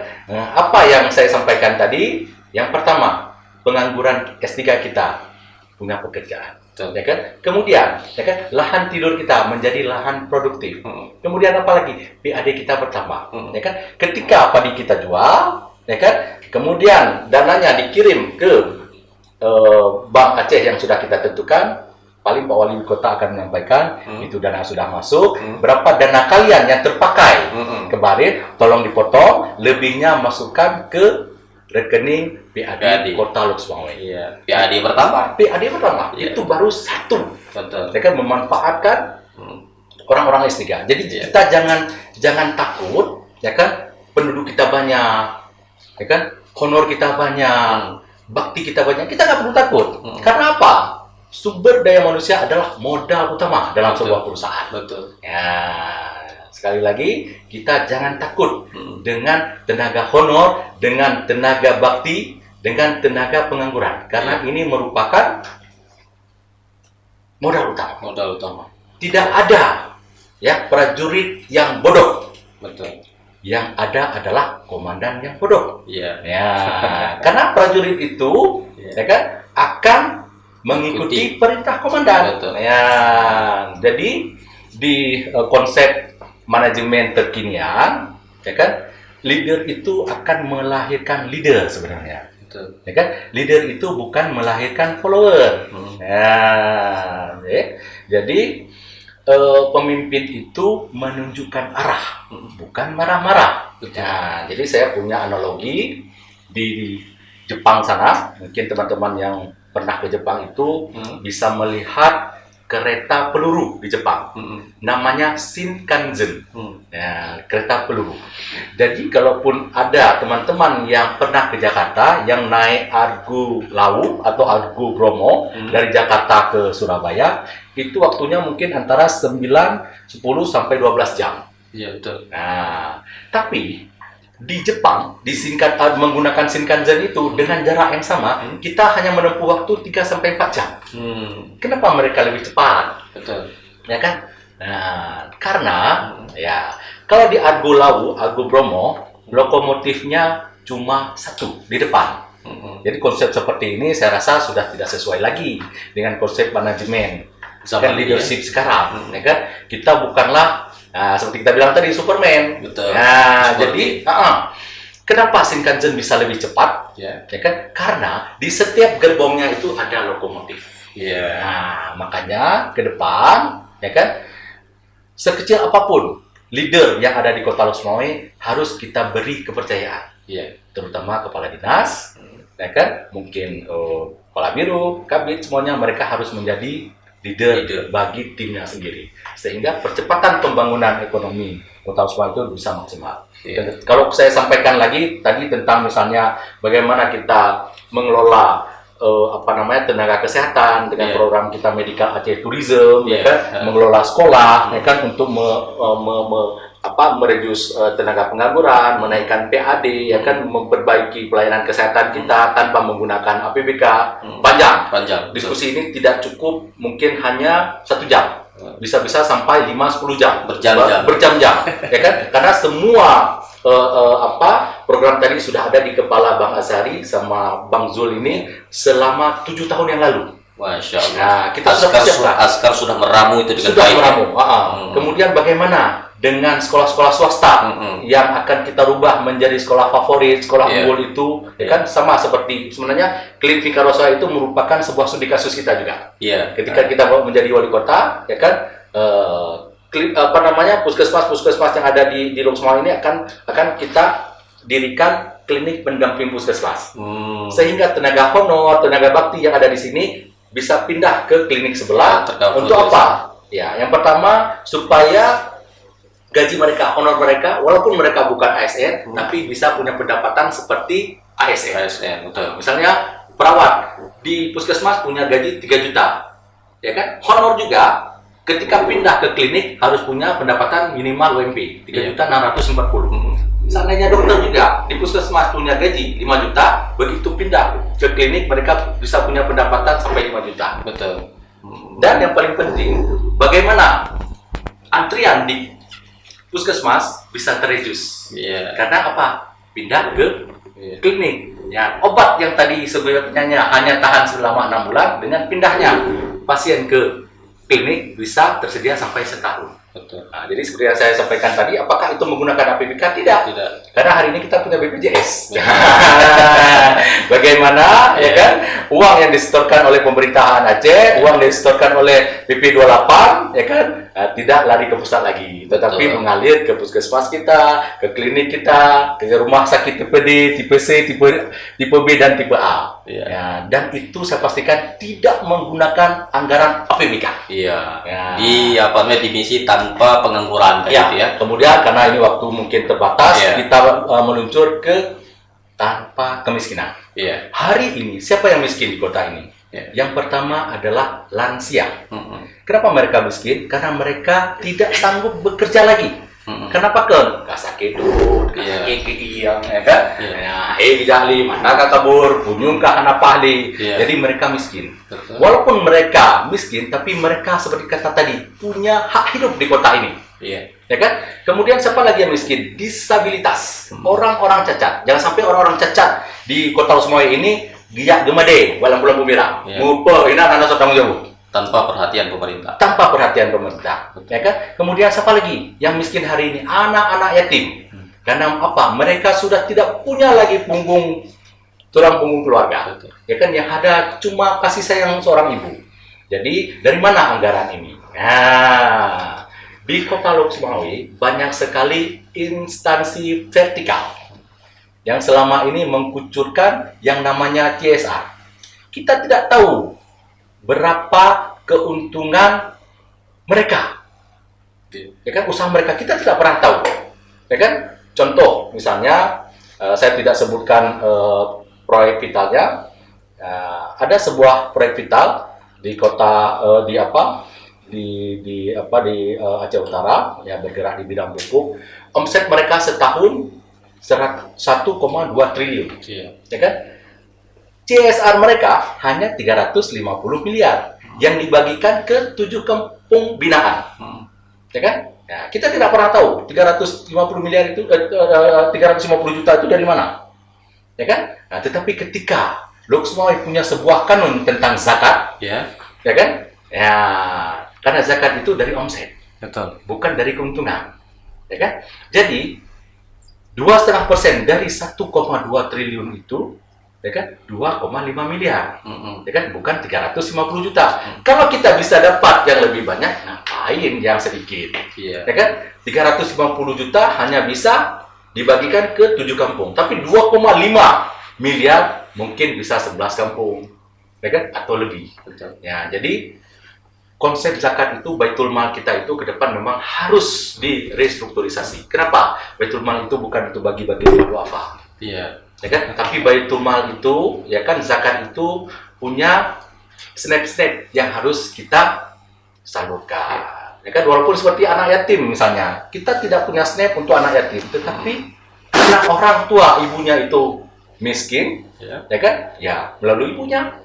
Apa yang saya sampaikan tadi? Yang pertama, pengangguran S3 kita punya pekerjaan. Ya kan? Kemudian, ya kan, lahan tidur kita menjadi lahan produktif. Kemudian apa lagi? PAD kita bertambah. Ya kan? Ketika padi kita jual, ya kan? Kemudian dananya dikirim ke Bank Aceh yang sudah kita tentukan. Paling Pak Wali Kota akan menyampaikan itu dana sudah masuk. Berapa dana kalian yang terpakai kemarin, tolong dipotong. Lebihnya masukkan ke rekening PAD Kota Losmoai. Iya. PAD bertambah. PAD bertambah. Itu baru satu. Betul. Ya kan, memanfaatkan orang-orang S3. Jadi kita jangan takut, ya kan? Penduduk kita banyak, ya kan? Honor kita banyak, bakti kita banyak. Kita nggak perlu takut. Karena apa? Sumber daya manusia adalah modal utama dalam sebuah perusahaan. Betul. Ya, sekali lagi kita jangan takut dengan tenaga honor, dengan tenaga bakti, dengan tenaga pengangguran, karena ini merupakan modal utama. Modal utama. Tidak ada ya prajurit yang bodoh. Betul. Yang ada adalah komandan yang bodoh. Iya. Ya, karena prajurit itu ya kan akan mengikuti perintah komandan. Betul. Ya, jadi di konsep manajemen terkinian, ya kan, leader itu akan melahirkan leader sebenarnya. Betul. Ya kan, leader itu bukan melahirkan follower. Ya, jadi pemimpin itu menunjukkan arah, bukan marah-marah. Nah, jadi saya punya analogi di Jepang sana. Mungkin teman-teman yang pernah ke Jepang itu bisa melihat kereta peluru di Jepang. Namanya Shinkansen. Ya, kereta peluru. Jadi kalaupun ada teman-teman yang pernah ke Jakarta yang naik Argo Lawu atau Argo Bromo dari Jakarta ke Surabaya, itu waktunya mungkin antara 9, 10 sampai 12 jam. Iya, betul. Nah, tapi di Jepang menggunakan Shinkansen itu dengan jarak yang sama, kita hanya menempuh waktu 3 sampai 4 jam. Kenapa mereka lebih cepat? Betul. Ya kan? Nah, karena ya kalau di Argo Lawu, Argo Bromo, lokomotifnya cuma 1 di depan. Jadi konsep seperti ini saya rasa sudah tidak sesuai lagi dengan konsep manajemen dan leadership sekarang. Ya kan? Kita bukanlah seperti kita bilang tadi Superman. Betul. Nah, jadi kenapa Shinkansen bisa lebih cepat? Ya. Ya kan? Karena di setiap gerbongnya itu ada lokomotif. Iya. Nah, makanya ke depan, ya kan, sekecil apapun leader yang ada di Kota Losmoai harus kita beri kepercayaan. Iya. Terutama kepala dinas, ya kan, mungkin kepala biro, kabit, semuanya mereka harus menjadi leader bagi timnya sendiri, sehingga percepatan pembangunan ekonomi Kota Losmoai itu bisa maksimal. Dan kalau saya sampaikan lagi tadi tentang misalnya bagaimana kita mengelola tenaga kesehatan dengan program kita Medical Aceh Tourism, ya kan, mengelola sekolah, ya kan, untuk mereduce tenaga pengangguran, menaikkan PAD, ya kan, memperbaiki pelayanan kesehatan kita tanpa menggunakan APBK. Panjang. Diskusi ini tidak cukup mungkin hanya 1 jam. Bisa-bisa sampai 5-10 jam. Berjam-jam. Ya kan? Karena semua program tadi sudah ada di kepala Bang Azhari sama Bang Zul ini selama 7 tahun yang lalu. Masya Allah. Nah, kita Askar sudah meramu itu dengan baik. Kemudian bagaimana dengan sekolah-sekolah swasta yang akan kita rubah menjadi sekolah favorit, sekolah unggul itu, ya kan, sama seperti sebenarnya Klip Vikarosa itu merupakan sebuah studi kasus kita juga. Ketika kita menjadi wali kota, ya kan, puskesmas yang ada di Losmoai ini akan kita dirikan klinik pendamping puskesmas. Sehingga tenaga honor, tenaga bakti yang ada di sini bisa pindah ke klinik sebelah. Untuk apa? Ya, yang pertama supaya gaji mereka, honor mereka, walaupun mereka bukan ASN, tapi bisa punya pendapatan seperti ASN. ASN, betul. Misalnya perawat di puskesmas punya gaji 3 juta, ya kan? Honor juga ketika pindah ke klinik harus punya pendapatan minimal UMP 3.640. Seandainya dokter juga di puskesmas punya gaji 5 juta, begitu pindah ke klinik mereka bisa punya pendapatan sampai 5 juta. Betul. Dan yang paling penting, bagaimana antrian di puskesmas bisa tereduce. Karena apa? Pindah ke klinik. Ya, obat yang tadi sebenarnya hanya tahan selama 6 bulan, dengan pindahnya pasien ke klinik bisa tersedia sampai setahun. Betul. Nah, jadi seperti yang saya sampaikan tadi, apakah itu menggunakan APBK? Tidak. Karena hari ini kita punya BPJS. Bagaimana, ya kan? Uang yang disetorkan oleh pemerintahan Aceh, uang yang disetorkan oleh PP28, ya kan? Tidak lari ke pusat lagi, tetapi mengalir ke puskesmas kita, ke klinik kita, ke rumah sakit tipe D, tipe C, tipe B dan tipe A. Ya, dan itu saya pastikan tidak menggunakan anggaran APBK. Ya. Di apa namanya divisi tanpa pengangguran gitu ya. Kemudian karena ini waktu mungkin terbatas, kita meluncur ke tanpa kemiskinan. Hari ini siapa yang miskin di kota ini? Yang pertama adalah lansia. Kenapa mereka miskin? Karena mereka tidak sanggup bekerja lagi. Kenapa kan? Kasake dulu, kasake keiyang, ya kan? Dijali, mana kabur, punyung kah anak pahli. Jadi mereka miskin. Walaupun mereka miskin, tapi mereka seperti kata tadi punya hak hidup di kota ini. Ya kan? Kemudian siapa lagi yang miskin? Disabilitas. Orang-orang cacat. Jangan sampai orang-orang cacat di kota Losmoy ini giyak gemade, walang bulan bumirang. Ngupo, ini anak tanggung jawab. Tanpa perhatian pemerintah. Tanpa perhatian pemerintah, ya kan? Kemudian siapa lagi yang miskin hari ini? Anak-anak yatim. Karena apa? Mereka sudah tidak punya lagi tulang punggung keluarga. Ya kan? Yang ada cuma kasih sayang seorang ibu. Jadi dari mana anggaran ini? Nah, di Kota Lok Sumawi banyak sekali instansi vertikal yang selama ini mengkucurkan yang namanya CSR. Kita tidak tahu berapa keuntungan mereka, ya kan, usaha mereka kita tidak pernah tahu, ya kan. Contoh misalnya, saya tidak sebutkan proyek vitalnya, ada sebuah proyek vital di kota di Aceh Utara, ya, bergerak di bidang pupuk. Omset mereka setahun 1,2 triliun, ya kan. CSR mereka hanya 350 miliar yang dibagikan ke 7 kampung binaan, ya kan? Ya, kita tidak pernah tahu 350 miliar itu 350 juta itu dari mana, ya kan? Nah, tetapi ketika Lok Sumawi punya sebuah kanun tentang zakat, ya kan? Ya, karena zakat itu dari omset, bukan dari keuntungan, ya kan? Jadi 2,5% dari 1,2 triliun itu, ya kan, 2,5 miliar, ya kan, bukan 350 juta. Kalau kita bisa dapat yang lebih banyak, ngapain yang sedikit, ya kan? 350 juta hanya bisa dibagikan ke 7 kampung, tapi 2,5 miliar mungkin bisa 11 kampung, ya kan, atau lebih. Ya, jadi konsep zakat itu, Baitul Mal kita itu ke depan memang harus direstrukturisasi. Kenapa? Baitul Mal itu bukan untuk bagi-bagi duafa. Ya kan, tapi Baitul Mal itu, ya kan, zakat itu punya snap-snap yang harus kita salurkan, ya kan. Walaupun seperti anak yatim misalnya, kita tidak punya snap untuk anak yatim, tetapi karena orang tua ibunya itu miskin, ya kan, ya melalui ibunya,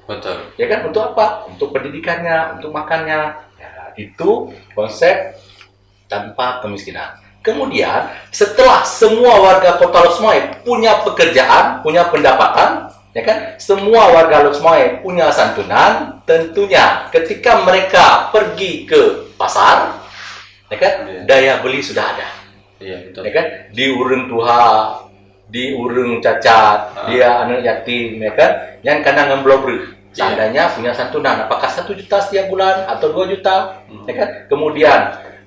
ya kan, untuk apa? Untuk pendidikannya, untuk makannya. Ya, itu konsep tanpa kemiskinan. Kemudian setelah semua warga Kota Lok Sumawi punya pekerjaan, punya pendapatan, ya kan, semua warga Lok Sumawi punya santunan, tentunya ketika mereka pergi ke pasar, ya kan, daya beli sudah ada, ya kan, di urung tuha, di urung cacat, dia anak yatim, ya kan, yang kadang ngemblobruh. Seandainya punya santunan, apakah 1 juta setiap bulan atau 2 juta, ya kan. Kemudian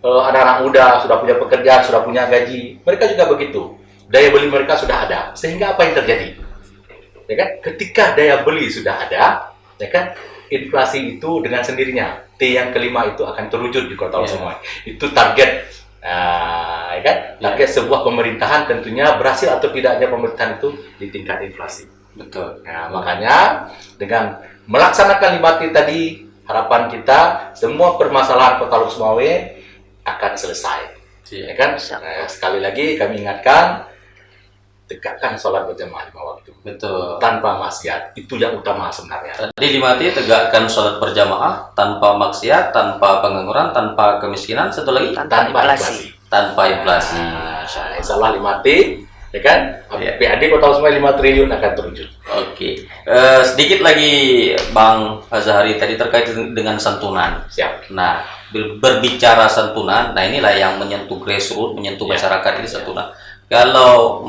anak-anak muda sudah punya pekerjaan, sudah punya gaji, mereka juga begitu. daya beli mereka sudah ada, sehingga apa yang terjadi? Ya kan? Ketika daya beli sudah ada, ya kan? Inflasi itu dengan sendirinya T yang kelima itu akan terwujud di kota semua. Itu target, ya kan? Target sebuah pemerintahan tentunya berhasil atau tidaknya pemerintahan itu di tingkat inflasi. Betul. Nah, makanya dengan melaksanakan 5T tadi, harapan kita semua permasalahan Kota Lubuk Semawe akan selesai. Ya kan? Nah, sekali lagi kami ingatkan, tegakkan sholat berjamaah 5 waktu. Betul. Tanpa maksiat. Itu yang utama sebenarnya. Tadi 5T, tegakkan sholat berjamaah tanpa maksiat, tanpa pengangguran, tanpa kemiskinan, satu lagi Tanpa inflasi. tanpa inflasi. Nah, insya Allah 5T, ya kan? Iya. PAD Kota Lubuk Semawe 5 triliun akan terwujud. Oke. Sedikit lagi Bang Azhari tadi terkait dengan santunan. Siap. Nah, berbicara santunan, nah inilah yang menyentuh grassroots, menyentuh masyarakat ini santunan. Kalau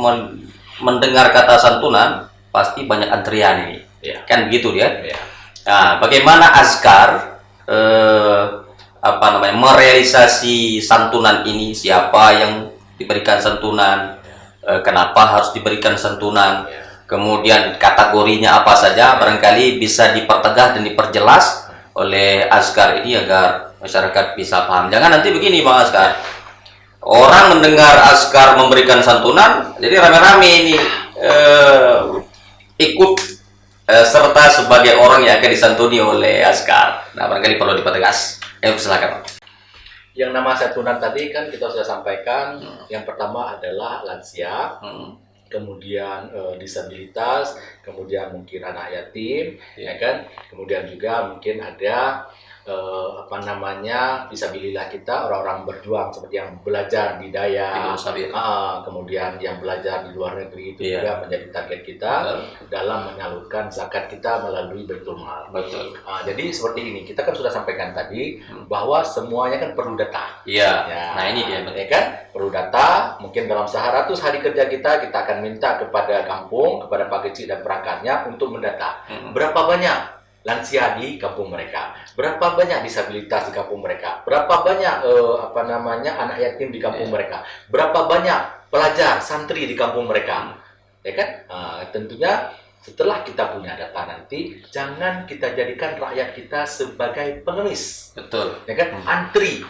mendengar kata santunan, pasti banyak antrian ini. Ya. Kan begitu dia. Ya. Nah, bagaimana Azkar merealisasi santunan ini? Siapa yang diberikan santunan? Kenapa harus diberikan santunan? Kemudian kategorinya apa saja? Barangkali bisa dipertegas dan diperjelas oleh Azkar ini agar masyarakat bisa paham. Jangan nanti begini Bang Azkar, orang mendengar Azkar memberikan santunan, jadi rame-rame ini ikut serta sebagai orang yang akan disantuni oleh Azkar. Nah, barangkali perlu dipertegas. Silakan. Yang nama santunan tadi kan kita sudah sampaikan. Yang pertama adalah lansia, kemudian disabilitas, kemudian mungkin anak yatim, ya kan? Kemudian juga mungkin ada fisabilillah kita, orang-orang berjuang seperti yang belajar di Daya, kemudian yang belajar di luar negeri itu juga menjadi target kita dalam menyalurkan zakat kita melalui Baitul Mal. Betul. Jadi seperti ini, kita kan sudah sampaikan tadi bahwa semuanya kan perlu data. Iya. Ya, Nah ini dia. ya kan? Perlu data. Mungkin dalam 100 hari kerja kita akan minta kepada kampung, kepada Pak Kecil dan perangkatnya untuk mendata berapa banyak lansia di kampung mereka, berapa banyak disabilitas di kampung mereka, berapa banyak anak yatim di kampung mereka, berapa banyak pelajar santri di kampung mereka, ya kan? Tentunya setelah kita punya data nanti, jangan kita jadikan rakyat kita sebagai pengemis, Betul. ya kan? Antri,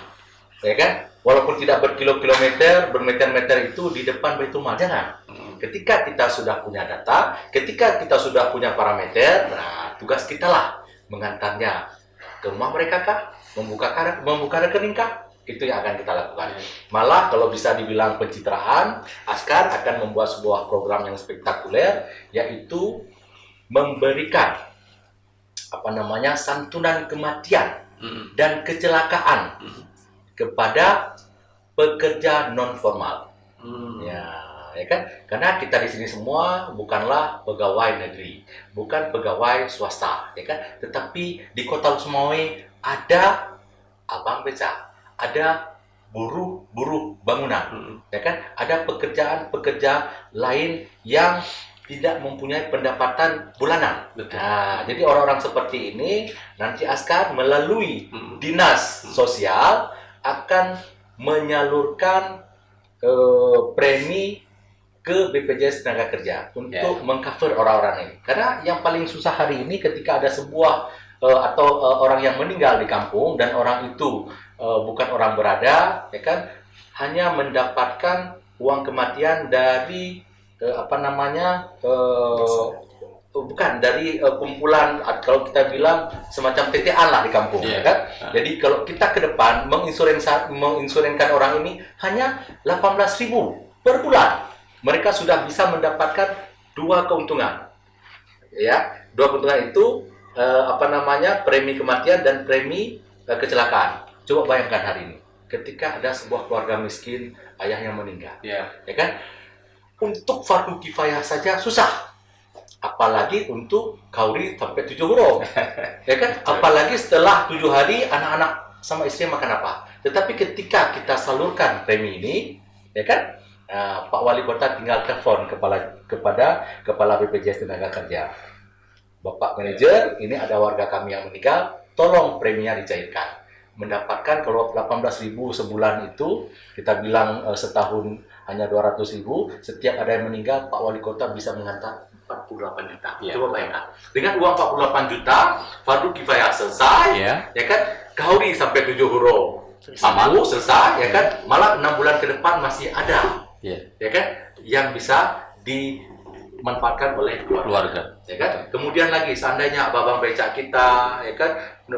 ya kan? Walaupun tidak berkilo-kilometer, bermeter-meter itu di depan Baitul Mal, jangan. Ketika kita sudah punya data, ketika kita sudah punya parameter, nah tugas kita lah mengantarnya ke rumah mereka kah, membuka rekening kah, itu yang akan kita lakukan. Malah kalau bisa dibilang pencitraan, Azkar akan membuat sebuah program yang spektakuler, yaitu memberikan santunan kematian dan kecelakaan kepada pekerja non formal. Ya kan? Karena kita di sini semua bukanlah pegawai negeri, bukan pegawai swasta, ya kan? Tetapi di Kota Lubuk Semawe ada abang beca, ada buruh bangunan, ya kan? Ada pekerja lain yang tidak mempunyai pendapatan bulanan. Nah, jadi orang-orang seperti ini nanti Azkar melalui dinas sosial akan menyalurkan premi ke BPJS Tenaga Kerja untuk mengcover orang-orang ini. Karena yang paling susah hari ini ketika ada sebuah orang yang meninggal di kampung dan orang itu bukan orang berada, ya kan, hanya mendapatkan uang kematian dari dari kumpulan, kalau kita bilang semacam TTA lah di kampung, ya kan? Jadi kalau kita ke depan menginsurenkan orang ini hanya 18.000 per bulan, mereka sudah bisa mendapatkan dua keuntungan. Ya, dua keuntungan itu premi kematian dan premi kecelakaan. Coba bayangkan hari ini, ketika ada sebuah keluarga miskin, ayahnya meninggal, ya kan? Untuk fardu kifayah saja susah, apalagi untuk kauri sampai 7 huruf, ya kan? Apalagi setelah 7 hari anak-anak sama istri makan apa. Tetapi ketika kita salurkan premi ini, ya kan, Pak Wali Kota tinggal telepon kepada Kepala BPJS Tenaga Kerja, Bapak Manajer, ini ada warga kami yang meninggal, tolong preminya dicairkan. mendapatkan kalau 18.000 sebulan itu kita bilang setahun hanya 200.000, setiap ada yang meninggal Pak Wali Kota bisa mengantar 48 juta. Coba bayangkan. Dengan uang 48 juta, fardu kifayah selesai, ya kan? Kauri sampai 7 huruf. Mampu selesai, ya kan? Malah 6 bulan ke depan masih ada. Ya kan? Yang bisa dimanfaatkan oleh keluarga. Ya kan? Kemudian lagi seandainya abang becak kita, ya kan?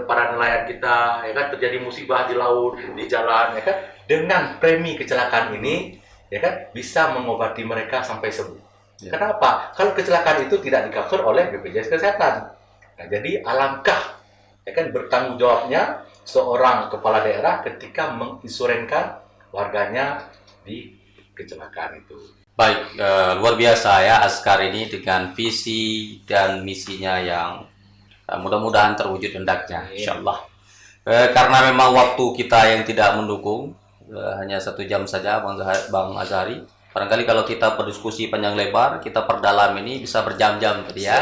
Para nelayan kita, ya kan? Terjadi musibah di laut, di jalan, ya kan? Dengan premi kecelakaan ini, ya kan? Bisa mengobati mereka sampai sembuh. Kenapa? Kalau kecelakaan itu tidak di-cover oleh BPJS Kesehatan. Nah, jadi alangkah ya kan bertanggung jawabnya seorang kepala daerah ketika menginsurenkan warganya di kecelakaan itu. Baik, luar biasa ya Askar ini dengan visi dan misinya yang mudah-mudahan terwujud hendaknya, insyaallah. Karena memang waktu kita yang tidak mendukung, hanya 1 jam saja Bang Azhari. Barangkali kalau kita berdiskusi panjang lebar, kita perdalam ini bisa berjam-jam tadi ya.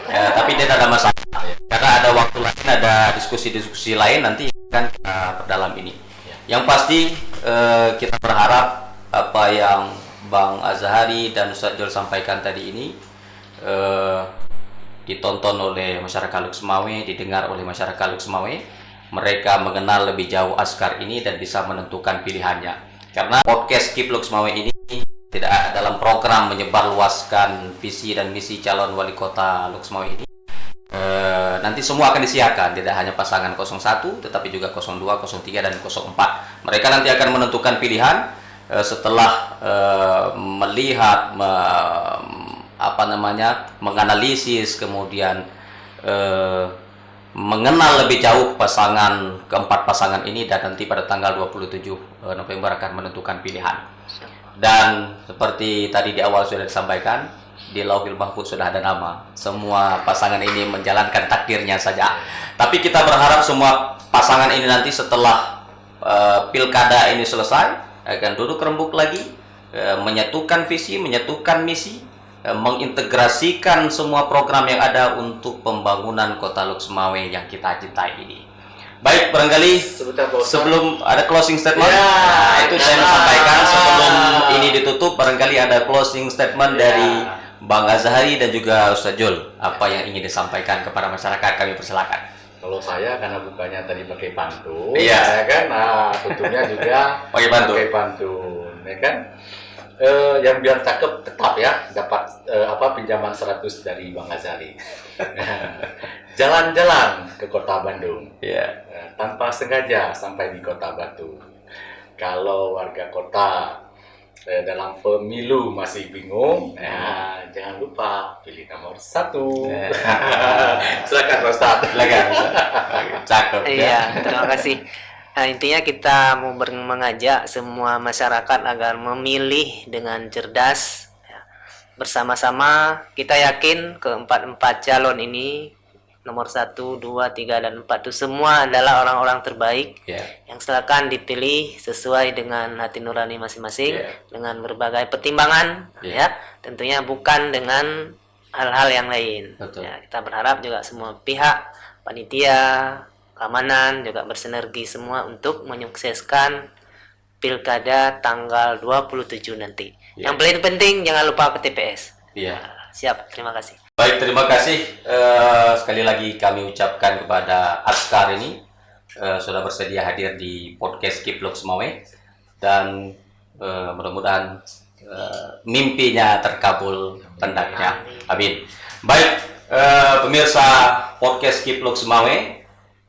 Tapi tidak ada masalah. Karena ada waktu lain, ada diskusi-diskusi lain nanti akan kita perdalam ini. Yang pasti kita berharap apa yang Bang Azhari dan Ustaz Jol sampaikan tadi ini ditonton oleh masyarakat Luk Semawe, didengar oleh masyarakat Luk Semawe. Mereka mengenal lebih jauh Askar ini dan bisa menentukan pilihannya. Karena podcast Keep Luk Semawe ini tidak dalam program menyebarluaskan visi dan misi calon wali kota Luk Semawe ini. Nanti semua akan disiarkan, tidak hanya pasangan 01 tetapi juga 02, 03 dan 04. Mereka nanti akan menentukan pilihan setelah melihat menganalisis, kemudian mengenal lebih jauh keempat pasangan ini, dan nanti pada tanggal 27 November akan menentukan pilihan. Dan seperti tadi di awal sudah disampaikan, di Lauhil Mahfuz sudah ada nama. Semua pasangan ini menjalankan takdirnya saja. Tapi kita berharap semua pasangan ini nanti setelah pilkada ini selesai akan duduk rembuk lagi, menyatukan visi, menyatukan misi, mengintegrasikan semua program yang ada untuk pembangunan kota Luk Semawe yang kita cintai ini. Baik, barangkali sebelum ada closing statement, itu saya sampaikan sebelum ini ditutup, barangkali ada closing statement dari Bang Azhari dan juga Ustaz Jul. Apa yang ingin disampaikan kepada masyarakat, kami persilakan. Kalau saya karena bukannya tadi pakai pantun, ya kan, nah tentunya juga pakai pantun, ya kan. Yang biar cakep tetap ya dapat pinjaman 100 dari Bang Azhari. Jalan-jalan ke kota Bandung, tanpa sengaja sampai di kota Batu. Kalau warga kota dalam pemilu masih bingung, jangan lupa pilih nomor 1. Silakan Ustaz. Silakan. Cakep. Iya, terima kasih. Nah, intinya kita mau mengajak semua masyarakat agar memilih dengan cerdas. Bersama-sama kita yakin keempat calon ini, nomor 1, 2, 3, dan 4 itu semua adalah orang-orang terbaik yang silakan dipilih sesuai dengan hati nurani masing-masing, dengan berbagai pertimbangan, tentunya bukan dengan hal-hal yang lain. Kita berharap juga semua pihak, panitia, keamanan juga bersinergi semua untuk menyukseskan pilkada tanggal 27 nanti. Yang paling penting jangan lupa ke TPS. Siap, terima kasih. Baik, terima kasih. Sekali lagi kami ucapkan kepada Askar ini sudah bersedia hadir di podcast Keep Luk Semawe, dan mudah-mudahan mimpinya terkabul hendaknya. Amin. Baik, pemirsa podcast Keep Luk Semawe.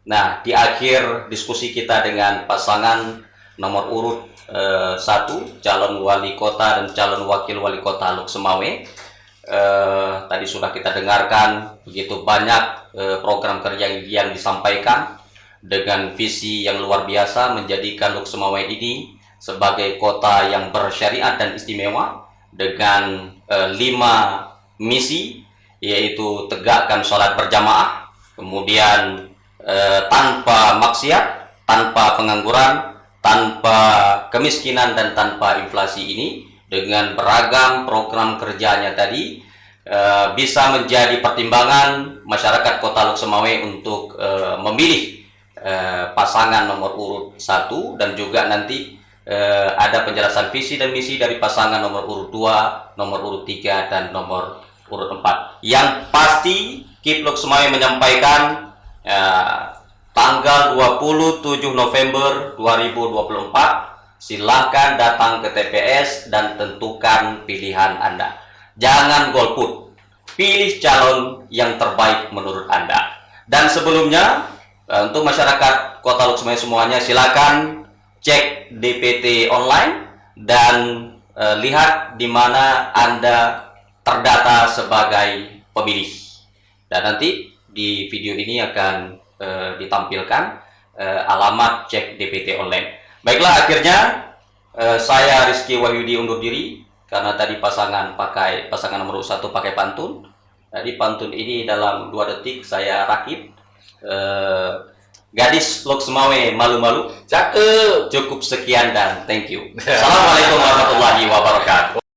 Nah, di akhir diskusi kita dengan pasangan nomor urut 1, calon wali kota dan calon wakil wali kota Luk Semawe, tadi sudah kita dengarkan begitu banyak program kerja yang disampaikan dengan visi yang luar biasa menjadikan Luk Semawe ini sebagai kota yang bersyariat dan istimewa dengan 5 misi, yaitu tegakkan sholat berjamaah, kemudian tanpa maksiat, tanpa pengangguran, tanpa kemiskinan, dan tanpa inflasi ini. Dengan beragam program kerjanya tadi bisa menjadi pertimbangan masyarakat kota Luk Semawe untuk memilih pasangan nomor urut 1 dan juga nanti ada penjelasan visi dan misi dari pasangan nomor urut 2, nomor urut 3 dan nomor urut 4. Yang pasti Kiplok Semawe menyampaikan tanggal 27 November 2024 silahkan datang ke TPS dan tentukan pilihan Anda. Jangan golput, pilih calon yang terbaik menurut Anda. Dan sebelumnya untuk masyarakat Kota Lok Semawe semuanya, silakan cek DPT online dan lihat di mana Anda terdata sebagai pemilih. Dan nanti di video ini akan ditampilkan alamat cek DPT online. Baiklah, akhirnya saya Rizky Wahyudi undur diri karena tadi pasangan nomor 1 pakai pantun. Jadi pantun ini dalam 2 detik saya rakit. Gadis Lok Semawe malu-malu. Cakep. Cukup sekian dan thank you. Assalamualaikum warahmatullahi wabarakatuh.